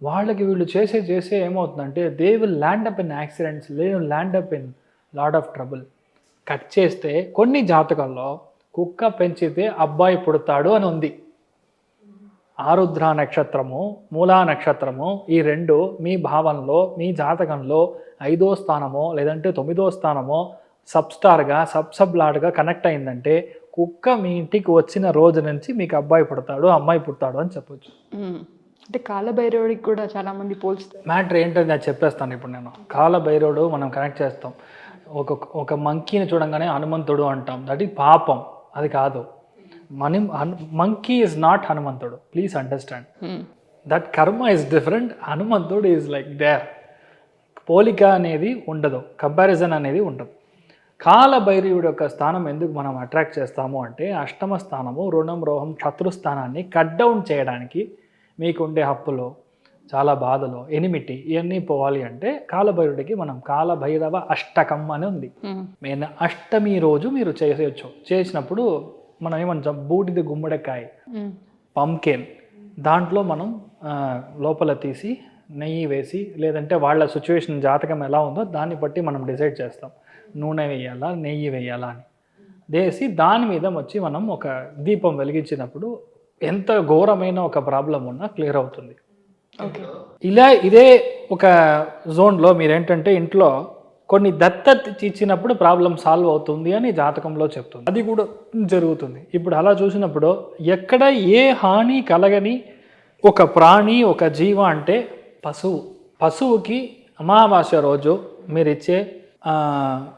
వాళ్ళకి వీళ్ళు చేసే ఏమవుతుందంటే they will land up in accidents, land up in lot of trouble. Cut చేస్తే కొన్ని జాతకాల్లో కుక్క పెంచితే అబ్బాయి పుడతాడు అని ఉంది. ఆరుద్ర నక్షత్రము, మూలా నక్షత్రము, ఈ 2 మీ భావంలో మీ జాతకంలో 5వ స్థానమో లేదంటే 9వ స్థానమో సబ్స్టార్గా సబ్లాడ్గా కనెక్ట్ అయిందంటే కుక్క మీ ఇంటికి వచ్చిన రోజు నుంచి మీకు అబ్బాయి పుడతాడు, అమ్మాయి పుడతాడు అని చెప్పొచ్చు. అంటే కాలభైరవుడికి కూడా చాలా మంది పోల్స్తారు. మ్యాటర్ ఏంటో నేను చెప్పేస్తాను ఇప్పుడు. నేను కాలభైరవుడు మనం కనెక్ట్ చేస్తాం. ఒక మంకీని చూడంగానే హనుమంతుడు అంటాం. దట్ ఈజ్ పాపం, అది కాదు. మంకీ ఈజ్ నాట్ హనుమంతుడు, ప్లీజ్ అండర్స్టాండ్. దట్ కర్మ ఈజ్ డిఫరెంట్, హనుమంతుడు ఈజ్ లైక్ దేర్. పోలిక అనేది ఉండదు, కంపారిజన్ అనేది ఉండదు. కాలభైరవుడి యొక్క స్థానం ఎందుకు మనం అట్రాక్ట్ చేస్తాము అంటే అష్టమ స్థానము రుణం రోహం శత్రుస్థానాన్ని కట్ డౌన్ చేయడానికి, మీకుండే అప్పులు, చాలా బాధలు, ఎనిమిటి ఇవన్నీ పోవాలి అంటే కాలభైరుడికి మనం కాలభైరవ అష్టకం అని ఉంది. మెయిన్ అష్టమి రోజు మీరు చేయవచ్చు. చేసినప్పుడు మనం ఏమంటాం, బూడిద గుమ్మడికాయ, పంకెన్, దాంట్లో మనం లోపల తీసి నెయ్యి వేసి, లేదంటే వాళ్ళ సిచ్యువేషన్ జాతకం ఎలా ఉందో దాన్ని బట్టి మనం డిసైడ్ చేస్తాం నూనె వేయాలా నెయ్యి వేయాలా అని. వేసి దాని మీద వచ్చి మనం ఒక దీపం వెలిగించినప్పుడు ఎంత ఘోరమైన ఒక ప్రాబ్లం ఉన్నా క్లియర్ అవుతుంది. ఇదే ఒక జోన్లో మీరేంటంటే ఇంట్లో కొన్ని దత్తత ఇచ్చినప్పుడు ప్రాబ్లం సాల్వ్ అవుతుంది అని జాతకంలో చెప్తుంది. అది కూడా జరుగుతుంది. ఇప్పుడు అలా చూసినప్పుడు ఎక్కడ ఏ హాని కలగని ఒక ప్రాణి, ఒక జీవ అంటే పశువుకి అమావాస్య రోజు మీరు ఇచ్చే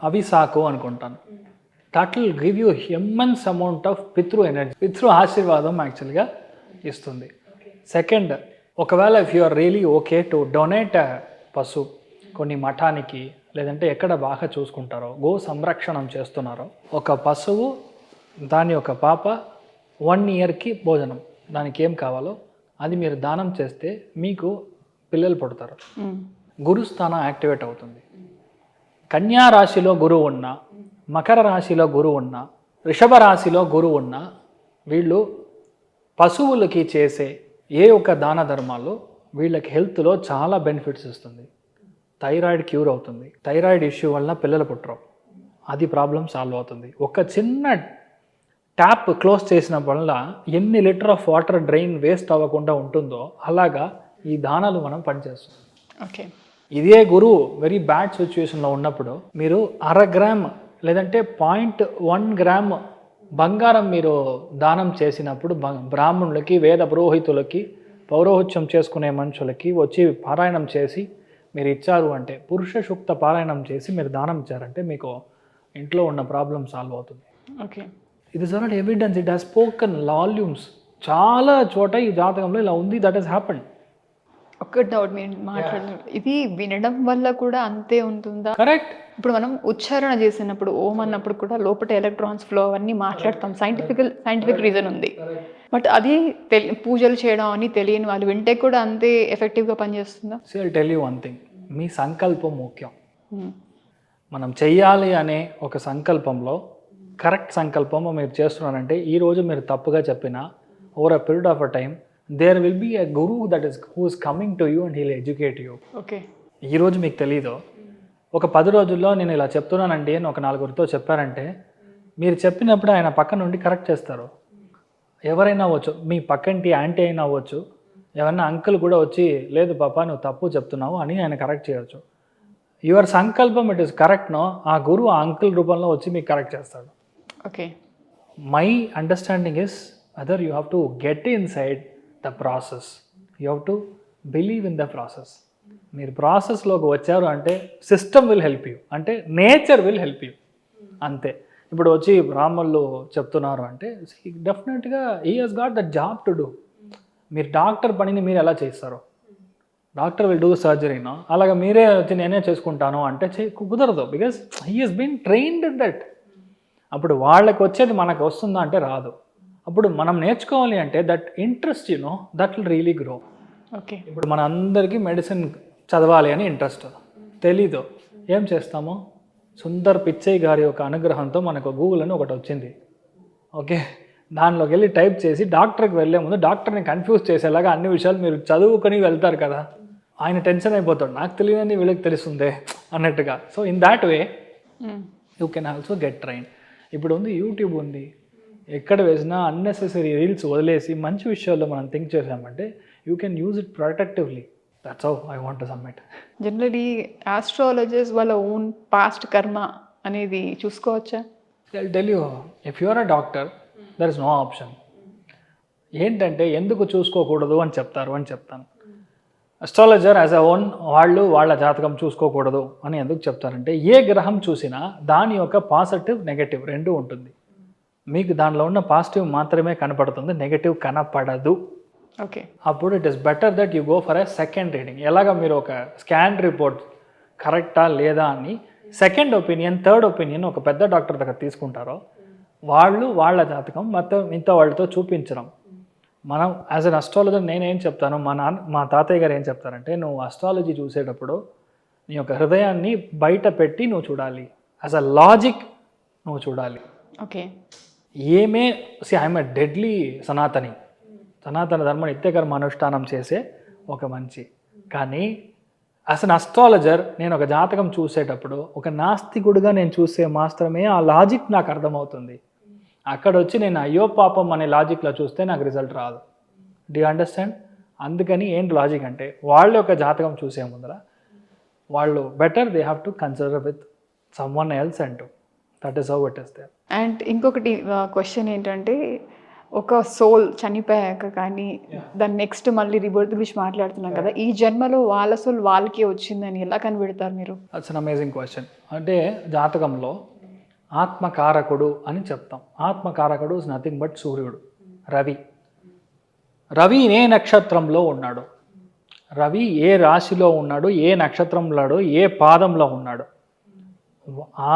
అవిసాకు అనుకుంటాను. That will give you immense amount of పితృ ఎనర్జీ, పితృ ఆశీర్వాదం యాక్చువల్గా ఇస్తుంది. సెకండ్, ఒకవేళ if you are really okay to donate పశువు కొన్ని మఠానికి, లేదంటే ఎక్కడ బాగా చూసుకుంటారో, గో సంరక్షణం చేస్తున్నారో, ఒక పశువు దాని ఒక పాప 1 ఇయర్కి భోజనం, దానికి ఏం కావాలో అది మీరు దానం చేస్తే మీకు పిల్లలు పుడతారు. గురుస్థానం యాక్టివేట్ అవుతుంది. కన్యా రాశిలో గురువు ఉన్నా, మకర రాశిలో గురువు ఉన్నా, వృషభ రాశిలో గురువు ఉన్నా, వీళ్ళు పశువులకి చేసే ఏ ఒక్క దాన ధర్మాలు వీళ్ళకి హెల్త్లో చాలా బెనిఫిట్స్ ఇస్తుంది. థైరాయిడ్ క్యూర్ అవుతుంది. థైరాయిడ్ ఇష్యూ వల్ల పిల్లలు పుట్టరు, అది ప్రాబ్లం సాల్వ్ అవుతుంది. ఒక చిన్న ట్యాప్ క్లోజ్ చేసిన వల్ల ఎన్ని litre of water drain waste అవ్వకుండా ఉంటుందో అలాగా ఈ దానాలు మనం పనిచేస్తాం. ఓకే. ఇదే గురువు వెరీ బ్యాడ్ సిచ్యువేషన్లో ఉన్నప్పుడు మీరు 1/2 గ్రామ్ లేదంటే 0.1 గ్రామ్ బంగారం మీరు దానం చేసినప్పుడు బ్రాహ్మణులకి, వేద పురోహితులకి, పౌరోహిత్యం చేసుకునే మనుషులకి వచ్చి పారాయణం చేసి మీరు ఇచ్చారు అంటే, పురుష సూక్త పారాయణం చేసి మీరు దానం ఇచ్చారంటే మీకు ఇంట్లో ఉన్న ప్రాబ్లం సాల్వ్ అవుతుంది. Okay. It is not evidence, it has spoken volumes. చాలా చోట ఈ జాతకంలో ఇలా ఉంది. That has happened. ఒక్క డౌట్ మీరు మాట్లాడుతున్నారు, ఇది వినడం వల్ల కూడా అంతే ఉంటుందా? కరెక్ట్. ఇప్పుడు మనం ఉచ్చారణ చేసినప్పుడు ఓం అన్నప్పుడు కూడా లోపల ఎలక్ట్రాన్స్ ఫ్లో అవన్నీ మాట్లాడతాం, సైంటిఫిక్ రీజన్ ఉంది. బట్ అది పూజలు చేయడం అని తెలియని వాళ్ళు వింటే కూడా అంతే ఎఫెక్టివ్గా పనిచేస్తుందా? So I'll tell you one thing, మీ సంకల్పం ముఖ్యం. మనం చెయ్యాలి అనే ఒక సంకల్పంలో కరెక్ట్ సంకల్పం మీరు చేస్తున్నారంటే ఈరోజు మీరు తప్పుగా చెప్పినా over a period of a time there will be a guru that is who is coming to you and heal educate you. Okay, ఈరోజు మీకు తెలీదు, ఒక 10 రోజుల్లో నేను ఇలా చెప్తున్నానండి అని ఒక 4గురితో చెప్పారంటే మీరు చెప్పినప్పుడు ఆయన పక్క నుండి కరెక్ట్ చేస్తారు. ఎవరైనా అవ్వచ్చు, మీ పక్కంటి యాంటీ అయినా అవ్వచ్చు, ఎవరైనా అంకుల్ కూడా వచ్చి లేదు పాపా నువ్వు తప్పు చెప్తున్నావు అని ఆయన కరెక్ట్ చేయవచ్చు. యువర్ సంకల్పం ఇట్ ఈస్ కరెక్ట్నో ఆ గురువు ఆ అంకుల్ రూపంలో వచ్చి మీకు కరెక్ట్ చేస్తాడు. Okay, my understanding is other you have to get inside the process, you have to believe in the process. మీరు ప్రాసెస్లోకి వచ్చారు అంటే సిస్టమ్ విల్ హెల్ప్ యూ, అంటే నేచర్ విల్ హెల్ప్ యూ, అంతే. ఇప్పుడు వచ్చి బ్రాహ్మణులు చెప్తున్నారు అంటే డెఫినెట్గా he has got that job to do. మీరు డాక్టర్ పనిని మీరు ఎలా చేస్తారు? డాక్టర్ విల్ డూ సర్జరీనో అలాగా మీరే వచ్చి నేనే చేసుకుంటాను అంటే కుదరదు. Because he has been trained in that. అప్పుడు వాళ్ళకి వచ్చేది మనకు వస్తుందా అంటే రాదు. అప్పుడు మనం నేర్చుకోవాలి అంటే that interest that will really grow. Okay, ఇప్పుడు మన అందరికీ మెడిసిన్ చదవాలి అని ఇంట్రెస్ట్, తెలీదు, ఏం చేస్తాము? సుందర్ పిచ్చయ్య గారి యొక్క అనుగ్రహంతో మనకు గూగుల్ అని ఒకటి వచ్చింది. ఓకే, దానిలోకి వెళ్ళి టైప్ చేసి డాక్టర్కి వెళ్ళే ముందు డాక్టర్ని కన్ఫ్యూజ్ చేసేలాగా అన్ని విషయాలు మీరు చదువుకొని వెళ్తారు కదా, ఆయన టెన్షన్ అయిపోతాడు, నాకు తెలియదని వీళ్ళకి తెలుస్తుందే అన్నట్టుగా. So in that way you can also get train. ఇప్పుడు ఉంది యూట్యూబ్ ఉంది, ఎక్కడ వేసినా అన్నెసెసరీ రీల్స్ వదిలేసి మంచి విషయాల్లో మనం థింక్ చేసామంటే you can use it protectively. That's how I want to submit. Generally astrologers వాళ్ళ ఓన్ పాస్ట్ కర్మ అనేది చూసుకోవచ్చా? I'll tell you, if you are a doctor, there is no option. ఏంటంటే ఎందుకు చూసుకోకూడదు అని చెప్తాను. అస్ట్రాలజర్ యాజ్ అ ఓన్ వాళ్ళ జాతకం చూసుకోకూడదు అని ఎందుకు చెప్తారంటే ఏ గ్రహం చూసినా దాని యొక్క పాజిటివ్ నెగటివ్ రెండు ఉంటుంది. మీకు దానిలో ఉన్న పాజిటివ్ మాత్రమే కనపడుతుంది, నెగటివ్ కనపడదు. ఓకే, అప్పుడు it is better that you go for a second reading. ఎలాగ మీరు ఒక స్కాన్ రిపోర్ట్ కరెక్టా లేదా అని సెకండ్ ఒపీనియన్, థర్డ్ ఒపీనియన్ ఒక పెద్ద డాక్టర్ దగ్గర తీసుకుంటారో వాళ్ళ జాతకం మొత్తం ఇంత వాళ్ళతో చూపించడం. మనం యాజ్ అన్ అస్ట్రాలజర్ నేనేం చెప్తాను, మా తాతయ్య గారు ఏం చెప్తారంటే నువ్వు అస్ట్రాలజీ చూసేటప్పుడు నీ యొక్క హృదయాన్ని బయట పెట్టి నువ్వు చూడాలి, యాజ్ అ లాజిక్ నువ్వు చూడాలి. ఓకే, ఏమే ఐఎమ్ ఎ డెడ్లీ సనాతన ధర్మ నిత్యకర్మ అనుష్ఠానం చేసే ఒక మంచి. కానీ అసలు అస్ట్రాలజర్ నేను ఒక జాతకం చూసేటప్పుడు ఒక నాస్తికుడిగా నేను చూసే మాత్రమే ఆ లాజిక్ నాకు అర్థమవుతుంది. అక్కడ వచ్చి నేను అయ్యో పాపం అనే లాజిక్లో చూస్తే నాకు రిజల్ట్ రాదు. Do you understand? అందుకని ఏంటి లాజిక్ అంటే వాళ్ళ యొక్క జాతకం చూసే ముందర వాళ్ళు better they have to consider with someone else అంటూ that is how it is there. And ఇంకొకటి క్వశ్చన్ ఏంటంటే ఒక సోల్ చనిపోయాక కానీ దాని నెక్స్ట్ మళ్ళీ రిబర్త్ గురించి మాట్లాడుతున్నాం కదా, ఈ జన్మలో వాళ్ళ సోల్ వాళ్ళకే వచ్చిందని ఎలా కనిపెడతారు మీరు? That's an amazing question. అంటే జాతకంలో ఆత్మకారకుడు అని చెప్తాం. ఆత్మకారకుడు ఇస్ నథింగ్ బట్ సూర్యుడు, రవి ఏ నక్షత్రంలో ఉన్నాడు, రవి ఏ రాశిలో ఉన్నాడు, ఏ నక్షత్రంలో ఉన్నాడు, ఏ పాదంలో ఉన్నాడు,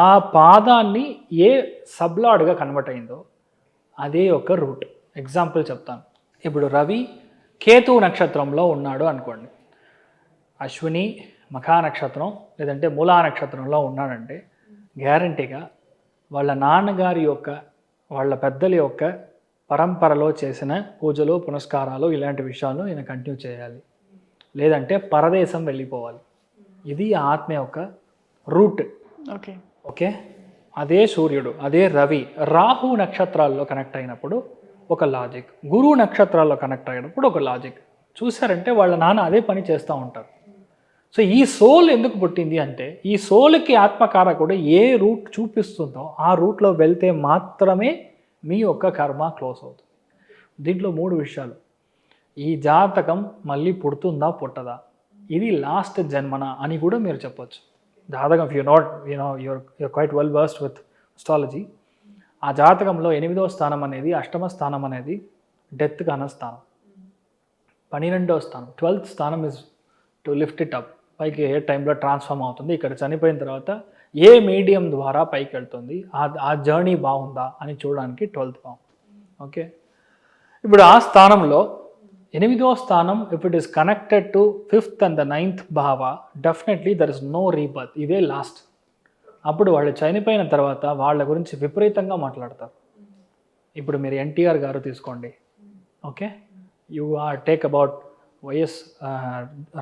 ఆ పాదాన్ని ఏ సబ్లాడ్గా కన్వర్ట్ అయిందో అదే ఒక రూట్. ఎగ్జాంపుల్ చెప్తాను. ఇప్పుడు రవి కేతు నక్షత్రంలో ఉన్నాడు అనుకోండి, అశ్విని మఖా నక్షత్రం లేదంటే మూలా నక్షత్రంలో ఉన్నాడంటే గ్యారంటీగా వాళ్ళ నాన్నగారి యొక్క వాళ్ళ పెద్దల యొక్క పరంపరలో చేసిన పూజలు పునస్కారాలు ఇలాంటి విషయాలు ఈయన కంటిన్యూ చేయాలి, లేదంటే పరదేశం వెళ్ళిపోవాలి. ఇది ఆత్మ యొక్క రూట్. ఓకే ఓకే, అదే సూర్యుడు, అదే రవి రాహు నక్షత్రాల్లో కనెక్ట్ అయినప్పుడు ఒక లాజిక్, గురు నక్షత్రాల్లో కనెక్ట్ అయినప్పుడు ఒక లాజిక్. చూసారంటే వాళ్ళ నాన్న అదే పని చేస్తూ ఉంటారు. సో ఈ సోల్ ఎందుకు పుట్టింది అంటే ఈ సోల్కి ఆత్మకారకుడు ఏ రూట్ చూపిస్తుందో ఆ రూట్లో వెళ్తే మాత్రమే మీ యొక్క కర్మ క్లోజ్ అవుతుంది. దీంట్లో 3 విషయాలు. ఈ జాతకం మళ్ళీ పుడుతుందా పుట్టదా, ఇది లాస్ట్ జన్మన అని కూడా మీరు చెప్పొచ్చు. జాతకం you're quite well versed with astrology. ఆ జాతకంలో 8వ స్థానం అనేది 8వ స్థానం అనేది డెత్ కాన స్థానం, 12వ స్థానం 12th స్థానం is to lift it up, పైకి ఏ టైంలో ట్రాన్స్ఫార్మ్ అవుతుంది, ఇక్కడ చనిపోయిన తర్వాత ఏ మీడియం ద్వారా పైకి వెళ్తుంది, ఆ జర్నీ బాగుందా అని చూడడానికి 12th భావం. ఓకే, ఇప్పుడు ఆ స్థానంలో ఎనిమిదో స్థానం if it is connected to 5th and the 9th భావ, definitely there is no rebirth, ఇదే లాస్ట్. అప్పుడు వాళ్ళు చనిపోయిన తర్వాత వాళ్ళ గురించి విపరీతంగా మాట్లాడతారు. ఇప్పుడు మీరు ఎన్టీఆర్ గారు తీసుకోండి, okay, you are take about YS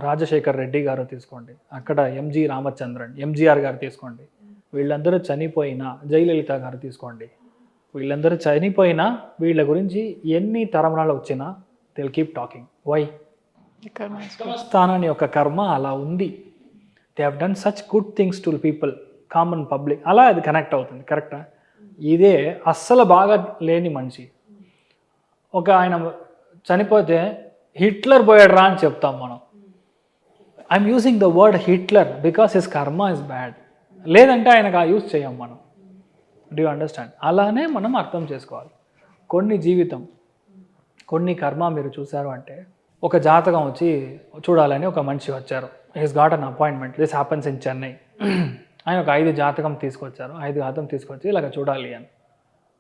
Rajasekhar Reddy గారు తీసుకోండి, అక్కడ ఎంజి రామచంద్రన్, ఎంజిఆర్ గారు తీసుకోండి, వీళ్ళందరూ చనిపోయినా, జయలలిత గారు తీసుకోండి, వీళ్ళందరూ చనిపోయినా వీళ్ళ గురించి ఎన్ని తరమణాలు వచ్చినా they will keep talking. Why? స్థానాన్ని యొక్క కర్మ అలా ఉంది. They have done such good things to people, common public, అలా అది కనెక్ట్ అవుతుంది. కరెక్టా? ఇదే అస్సలు బాగా లేని మనిషి, ఒక ఆయన చనిపోతే హిట్లర్ పోయాడు రా అని చెప్తాం మనం. I'm using the word Hitler because his కర్మ ఇస్ బ్యాడ్. లేదంటే ఆయనకు ఆ యూజ్ చేయం మనం. Do you understand? అలానే మనం అర్థం చేసుకోవాలి. కొన్ని జీవితం, కొన్ని కర్మ మీరు చూసారు అంటే, ఒక జాతకం వచ్చి చూడాలని ఒక మనిషి వచ్చారు, he's got an appointment, this happens in Chennai. ఆయన ఒక 5 జాతకం తీసుకొచ్చారు, 5 జాతకం తీసుకొచ్చి ఇలాగ చూడాలి అని.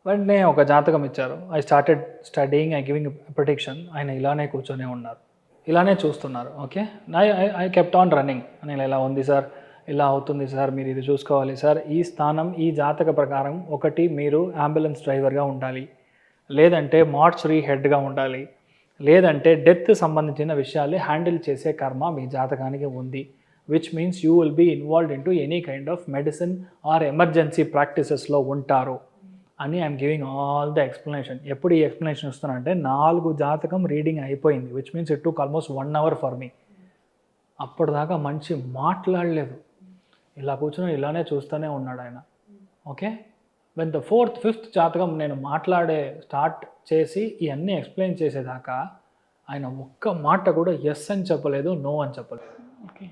వెంటనే ఒక జాతకం ఇచ్చారు. I started studying, I giving prediction. ఆయన ఇలానే కూర్చొని ఉన్నారు, ఇలానే చూస్తున్నారు. Okay, I kept on running. నేను ఇలా ఉంది సార్, ఇలా అవుతుంది సార్, మీరు ఇది చూసుకోవాలి సార్, ఈ స్థానం ఈ జాతక ప్రకారం ఒకటి మీరు అంబులెన్స్ డ్రైవర్గా ఉండాలి, లేదంటే మార్చరీ హెడ్గా ఉండాలి, లేదంటే డెత్ సంబంధించిన విషయాలు హ్యాండిల్ చేసే కర్మ మీ జాతకానికి ఉంది, which means you will be involved in to any kind of medicine or emergency ప్రాక్టీసెస్లో ఉంటారు అని I'm giving all the explanation. ఎప్పుడు ఈ ఎక్స్ప్లెనేషన్ ఇస్తున్నానంటే 4 జాతకం రీడింగ్ అయిపోయింది, which means it took almost 1 hour for me. అప్పటిదాకా మంచి మాట్లాడలేదు, ఇలా కూర్చొని ఇలానే చూస్తూనే ఉన్నాడు ఆయన. Okay, when the 4th, 5th జాతకం నేను మాట్లాడే స్టార్ట్ చేసి ఇవన్నీ ఎక్స్ప్లెయిన్ చేసేదాకా ఆయన ఒక్క మాట కూడా ఎస్ అని చెప్పలేదు, నో అని చెప్పలేదు. Okay,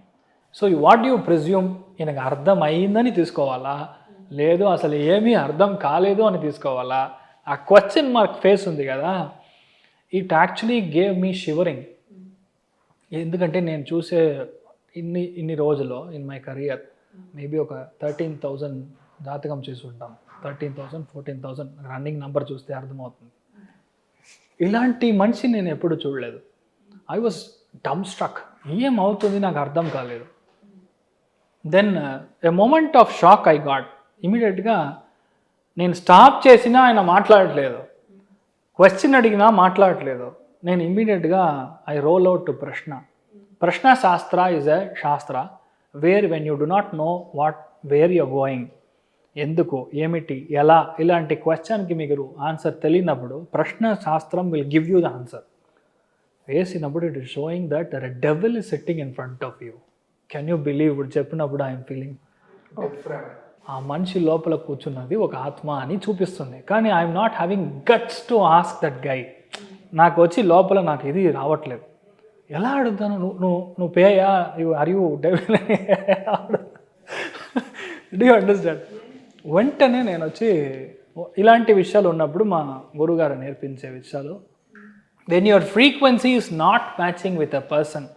so what you presume? ఈయనకు అర్థం అయిందని తీసుకోవాలా, లేదు అసలు ఏమీ అర్థం కాలేదు అని తీసుకోవాలా? ఆ క్వశ్చన్ మార్క్ ఫేస్ ఉంది కదా, it actually gave me shivering. ఎందుకంటే నేను చూసే ఇన్ని రోజుల్లో ఇన్ మై కెరియర్ మేబీ ఒక 13,000 జాతకం చూసి ఉంటాం. 13,000, 14,000 రన్నింగ్ నెంబర్ చూస్తే అర్థమవుతుంది. ఇలాంటి మనిషి నేను ఎప్పుడు చూడలేదు. ఐ వాజ్ డమ్ స్ట్రక్, ఏమవుతుంది నాకు అర్థం కాలేదు. Then a moment of shock I got. ఇమీడియట్గా నేను స్టాప్ చేసినా ఆయన మాట్లాడట్లేదు, క్వశ్చన్ అడిగినా మాట్లాడట్లేదు. నేను ఇమీడియట్గా ఐ రోల్ అవుట్ టు ప్రశ్న శాస్త్ర ఈజ్ ఎ శాస్త్ర where when you do not know where you going, ఎందుకు, ఏమిటి, ఎలా, ఇలాంటి క్వశ్చన్కి మీకు ఆన్సర్ తెలియనప్పుడు ప్రశ్న శాస్త్రం will give you the answer. వేసినప్పుడు it is showing that there a devil is sitting in front of you. Can you believe? ఇప్పుడు చెప్పినప్పుడు ఐఎమ్ ఫీలింగ్ ఆ మనిషి లోపల కూర్చున్నది ఒక ఆత్మ అని చూపిస్తుంది. కానీ I'm not having guts to ask that guy. నాకు వచ్చి లోపల నాకు ఇది రావట్లేదు. ఎలా అడుగుతాను? నువ్వు పేయా, are you devil? Do you understand? వెంటనే నేను వచ్చి ఇలాంటి విషయాలు ఉన్నప్పుడు మా గురుగారు నేర్పించే విషయాలు, when your frequency is not matching with a person,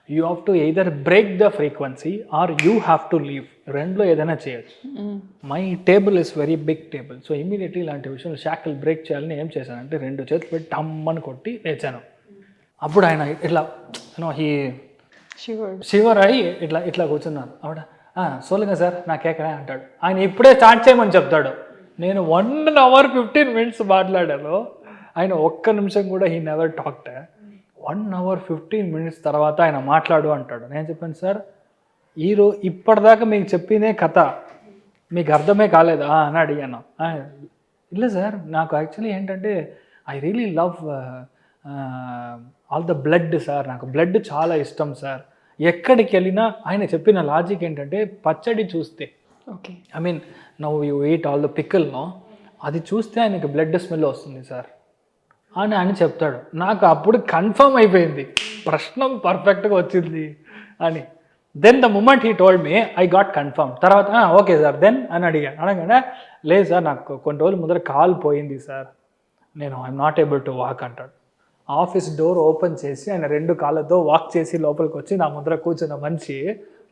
you have to either break the frequency or you have to leave. రెండులో ఏదైనా చేయొచ్చు. My table is very big table. So immediately ఇలాంటి విషయాలు షాకిల్ బ్రేక్ చేయాలని ఏం చేశానంటే 2 చేతులు పెట్టి టమ్మని కొట్టి లేచాను. అప్పుడు ఆయన ఇట్లా హీ షివర్ అయ్యి ఇట్లా కూర్చున్నాను. ఆవిడ సోలుగా సార్ నా కేకనే అంటాడు. ఆయన ఇప్పుడే స్టార్ట్ చేయమని చెప్తాడు. నేను 1 hour 15 minutes మాట్లాడాను. ఆయన ఒక్క నిమిషం కూడా he never talked. 1 hour 15 minutes తర్వాత ఆయన మాట్లాడు అంటాడు. నేను చెప్పాను, సార్ ఇప్పటిదాకా మీకు చెప్పిందే కథ, మీకు అర్థమే కాలేదా అని అడిగాను. ಇಲ್ಲ సార్, నాకు యాక్చువల్లీ ఏంటంటే I really love all the blood sir, నాకు బ్లడ్ చాలా ఇష్టం సార్. ఎక్కడికి వెళ్ళినా ఆయన చెప్పిన లాజిక్ ఏంటంటే పచ్చడి చూస్తే, okay, I mean now you eat all the పిక్కల్నో, అది చూస్తే ఆయనకి బ్లడ్ స్మెల్ వస్తుంది సార్ అని చెప్తాడు. నాకు అప్పుడు కన్ఫర్మ్ అయిపోయింది, ప్రశ్న పర్ఫెక్ట్గా వచ్చింది అని. Then the moment he told me I got confirm. తర్వాత ఓకే సార్ దెన్ అని అనగానే లేదు సార్, నాకు కొన్ని రోజుల ముందర కాల్ పోయింది సార్, నేను I'm not able to walk అంటాడు. ఆఫీస్ డోర్ ఓపెన్ చేసి ఆయన 2 కాళ్ళతో వాక్ చేసి లోపలికి వచ్చి నా ముందర కూర్చున్న మనిషి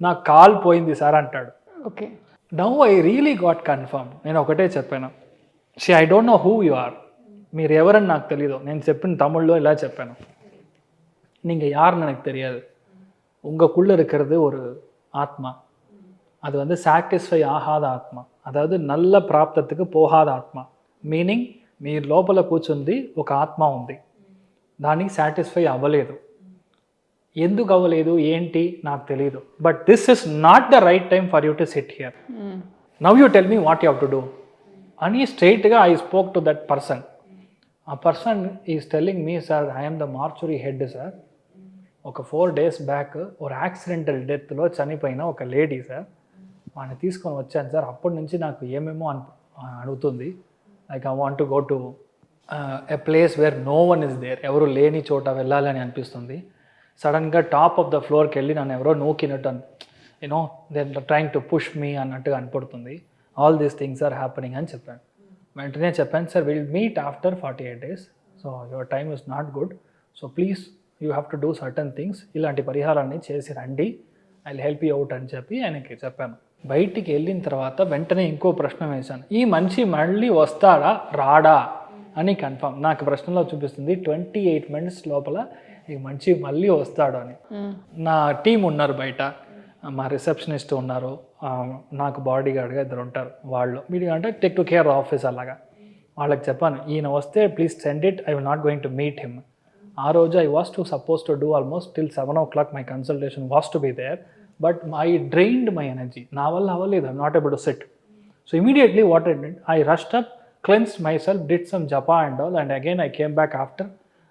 నాకు కాల్ పోయింది సార్ అంటాడు. Okay, now I really got confirm. నేను ఒకటే చెప్పాను, I don't know who you are, మీరు ఎవరని నాకు తెలీదు. నేను చెప్పిన తమిళ్లో ఇలా చెప్పాను, நீங்கள் யாருன்னு எனக்கு தெரியாது, உங்களுக்குள்ளே இருக்கிறது ஒரு ஆத்மா, அது வந்து సాటిస్ఫై ఆహాద ఆత్మ, అதாவது నల్ల ప్రాప్తத்துக்கு పోహాద ఆత్మ. మీనింగ్ మీ లోపల కూర్చుంది ఒక ఆత్మ ఉంది, దానికి సాటిస్ఫై అవ్వలేదు. ఎందుకు అవ్వలేదు ఏంటి నాకు తెలియదు. But this is not the right time for you to sit here. Now you tell me what you have to do అని స్ట్రైట్గా I spoke to that person. ఆ person is telling me, sir I'm the mortuary head sir. ఒక 4 days back ఒక accidental డెత్లో చనిపోయిన ఒక lady sir, వాడిని తీసుకొని వచ్చాను సార్. అప్పటి నుంచి నాకు ఏమేమో అడుగుతుంది. Like I want to go to a place where no one is there, ఎవరు లేని చోట వెళ్ళాలని అనిపిస్తుంది. సడన్గా టాప్ ఆఫ్ ద ఫ్లోర్కి వెళ్ళి నన్ను ఎవరో నూకినట్టు you know they trying to push me అన్నట్టుగా అనిపడుతుంది. All these things are happening అని చెప్పాను. వెంటనే చెప్పాను, sir will meet after 48 days, so your time is not good, so please you have to do certain things, ఇలాంటి పరిహారాన్ని చేసి రండి, I will help you out అని చెప్పి ఆయనకి చెప్పాను. బయటికి వెళ్ళిన తర్వాత వెంటనే ఇంకో ప్రశ్న వేశాను, ఈ మనిషి మళ్ళీ వస్తాడా రాడా అని కన్ఫర్మ్. నాకు ప్రశ్నలో చూపిస్తుంది 28 minutes లోపల ఈ మనిషి మళ్ళీ వస్తాడు అని. నా టీం ఉన్నారు బయట, మా రిసెప్షనిస్ట్ ఉన్నారు, నాకు బాడీ గార్డ్గా 2 ఉంటారు. వాళ్ళు వీడి అంటే టేక్ టు కేర్ ఆఫీస్ అలాగా. వాళ్ళకి చెప్పాను, ఈయన వస్తే please send it, I will not going to meet him. ఆ రోజు I was to suppose to do almost till 7 o'clock my consultation was to be there, but I drained my energy. నా వల్ల అవ్వలేదు, I'm not able to sit. So immediately what I did, I rushed up, cleansed myself, did some japa and all, and again I came back after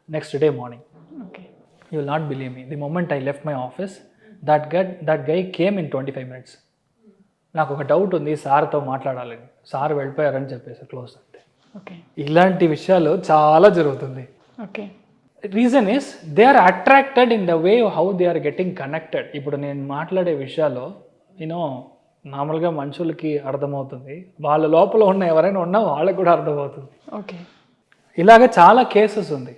next day morning. Okay. You will not believe me, the moment I left my office, that guy came in 25 minutes. నాకు ఒక doubt ఉంది, సార్తో మాట్లాడాలని. Sir వెళ్ళిపోయారని చెప్పేసి close అంతే. Okay, ఇలాంటి విషయాలు చాలా జరుగుతుంది. Okay, reason is they are attracted in the way how they are getting connected. ఇప్పుడు నేను మాట్లాడే విషయాలు యూనో నార్మల్గా మనుషులకి అర్థమవుతుంది, వాళ్ళ లోపల ఉన్న ఎవరైనా ఉన్నా వాళ్ళకి కూడా అర్థమవుతుంది. ఓకే, ఇలాగ చాలా కేసెస్ ఉంది.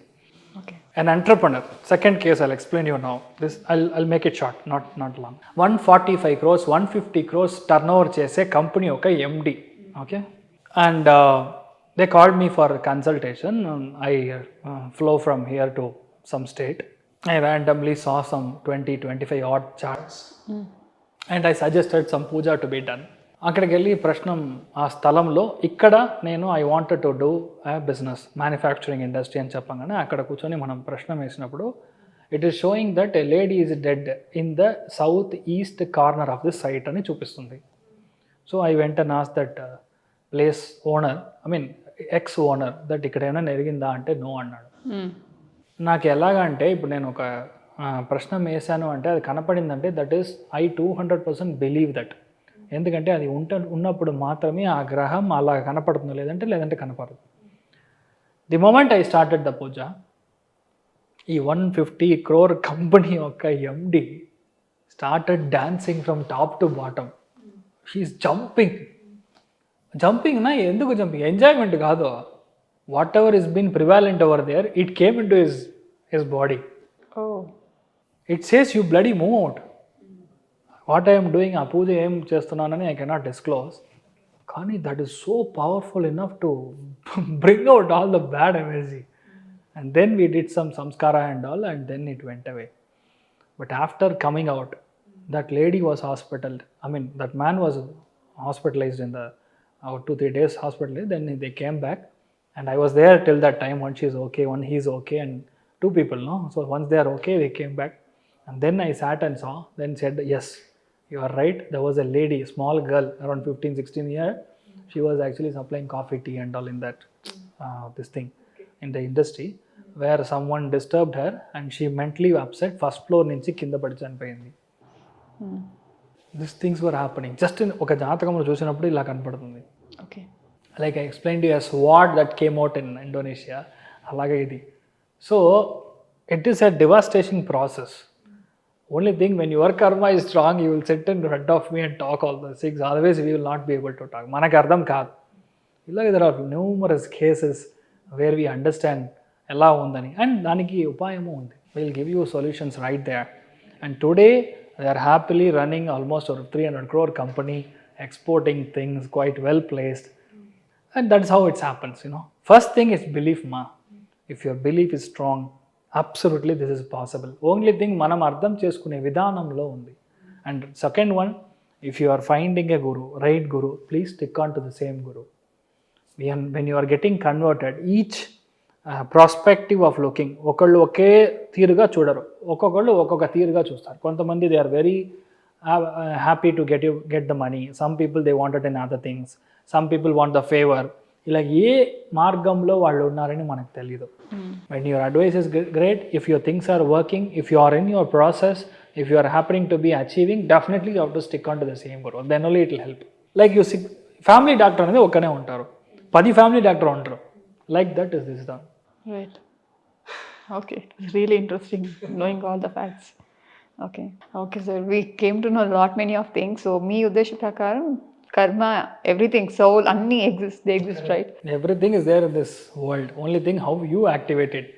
Okay. An entrepreneur, second case I'll explain you now. This I'll make it short, not long. 145 crores, 150 crores turnover చేసే కంపెనీ ఒక MD. Okay, and they called me for consultation. I flew from here to some state. I randomly saw some 20-25 odd charts. And I suggested some puja to be done. అక్కడికి వెళ్ళి ప్రశ్న ఆ స్థలంలో ఇక్కడ నేను I wanted to do a business manufacturing industry అని చెప్పగానే అక్కడ కూర్చొని మనం ప్రశ్న వేసినప్పుడు it is showing that a lady is dead in the south east corner of the site అని చూపిస్తుంది. So I went and asked that place owner, I mean ex owner, that ఇక్కడ ఏమైనా నెరిగిందా అంటే నో అన్నాడు. నాకు ఎలాగంటే ఇప్పుడు నేను ఒక ప్రశ్న వేసాను అంటే అది కనపడిందంటే that is I 200% believe that. ఎందుకంటే అది ఉన్నప్పుడు మాత్రమే ఆ గ్రహం అలా కనపడుతుంది, లేదంటే కనపడదు. The moment I started the puja, ఈ 150 crore కంపెనీ యొక్క MD started dancing from top to bottom. She is jumping నా ఎందుకు జంపింగ్, ఎంజాయ్మెంట్ కాదు. Whatever is been prevalent over there, it came in to his body. It says you bloody move out. What I'm doing, ఆ పూజ ఏం చేస్తున్నానని I cannot disclose, కానీ that is so powerful enough to bring out all the bad energy. And then we did some samskara and all, and then it went away. But after coming out, that lady was hospital, I mean that man was hospitalized in the 2-3 days hospitalized. Then they came back and I was there till that time. One she is okay, one he is okay, and 2 people, no? So once they are okay, they came back. And then I sat and saw, then said, yes, you are right. There was a lady, a small girl, around 15-16 years. She was actually supplying coffee, tea and all in that, this thing, in the industry, where someone disturbed her and she mentally upset. First floor నుంచి కింద పడి చనిపోయింది. These things were happening. Just in ఒక జాతకంలో చూసినప్పుడు ఇలా కనపడుతుంది. Okay, like I explain to you, sword that came out in Indonesia, అలాగే ఇది. So it is a devastation process. Only thing, when your karma is strong, you will sit in front of me and talk all those things. Otherwise, we will not be able to talk. మనకు అర్థం కాదు. ఇలా there are numerous cases where we understand ఎలా ఉందని, and దానికి ఉపాయము ఉంది. We'll give you solutions right there. And today, they are happily running almost a 300 crore company, exporting things, quite well placed. And that's how it happens, you know. First thing is belief, ma. If your belief is strong, absolutely this is possible. Only thing మనం అర్థం చేసుకునే విధానంలో ఉంది. And second one, if you are finding a guru, right guru, please stick on to the same guru. When you are getting converted, each prospective of looking, ఒకళ్ళు ఒకే తీరుగా చూడరు, ఒక్కొక్కళ్ళు ఒక్కొక్క తీరుగా చూస్తారు. కొంతమంది they are very happy to get the money, some people they wanted in other things, some people want the favour. ఇలా ఏ మార్గంలో వాళ్ళు ఉన్నారని మనకు తెలియదు. When your advice is great, if your things are working, if you are in your process, if you are happening to be achieving, definitely you have to stick on to the same guru. Then only it will help. Like you family doctor అనేది ఒక్కనే ఉంటారు, 10 family doctor ఉంటారు. Like that is this the. Right. Okay. It's really interesting knowing all the facts. Okay. Okay, sir. We came to know a lot many of things. So, మీ ఉద్దేశం ప్రకారం కర్మ, everything, soul అన్నీ exist, they exist, right? Everything is there in this world. Only thing how you activate it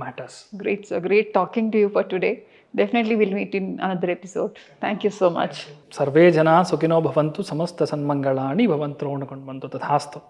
matters. Great, sir. Great talking to you for today. Definitely we'll meet in another episode. Thank you so much. Survey జనా సుఖినో భవంతు, సమస్త సన్మంగళాని భవంతు, తథాస్తు.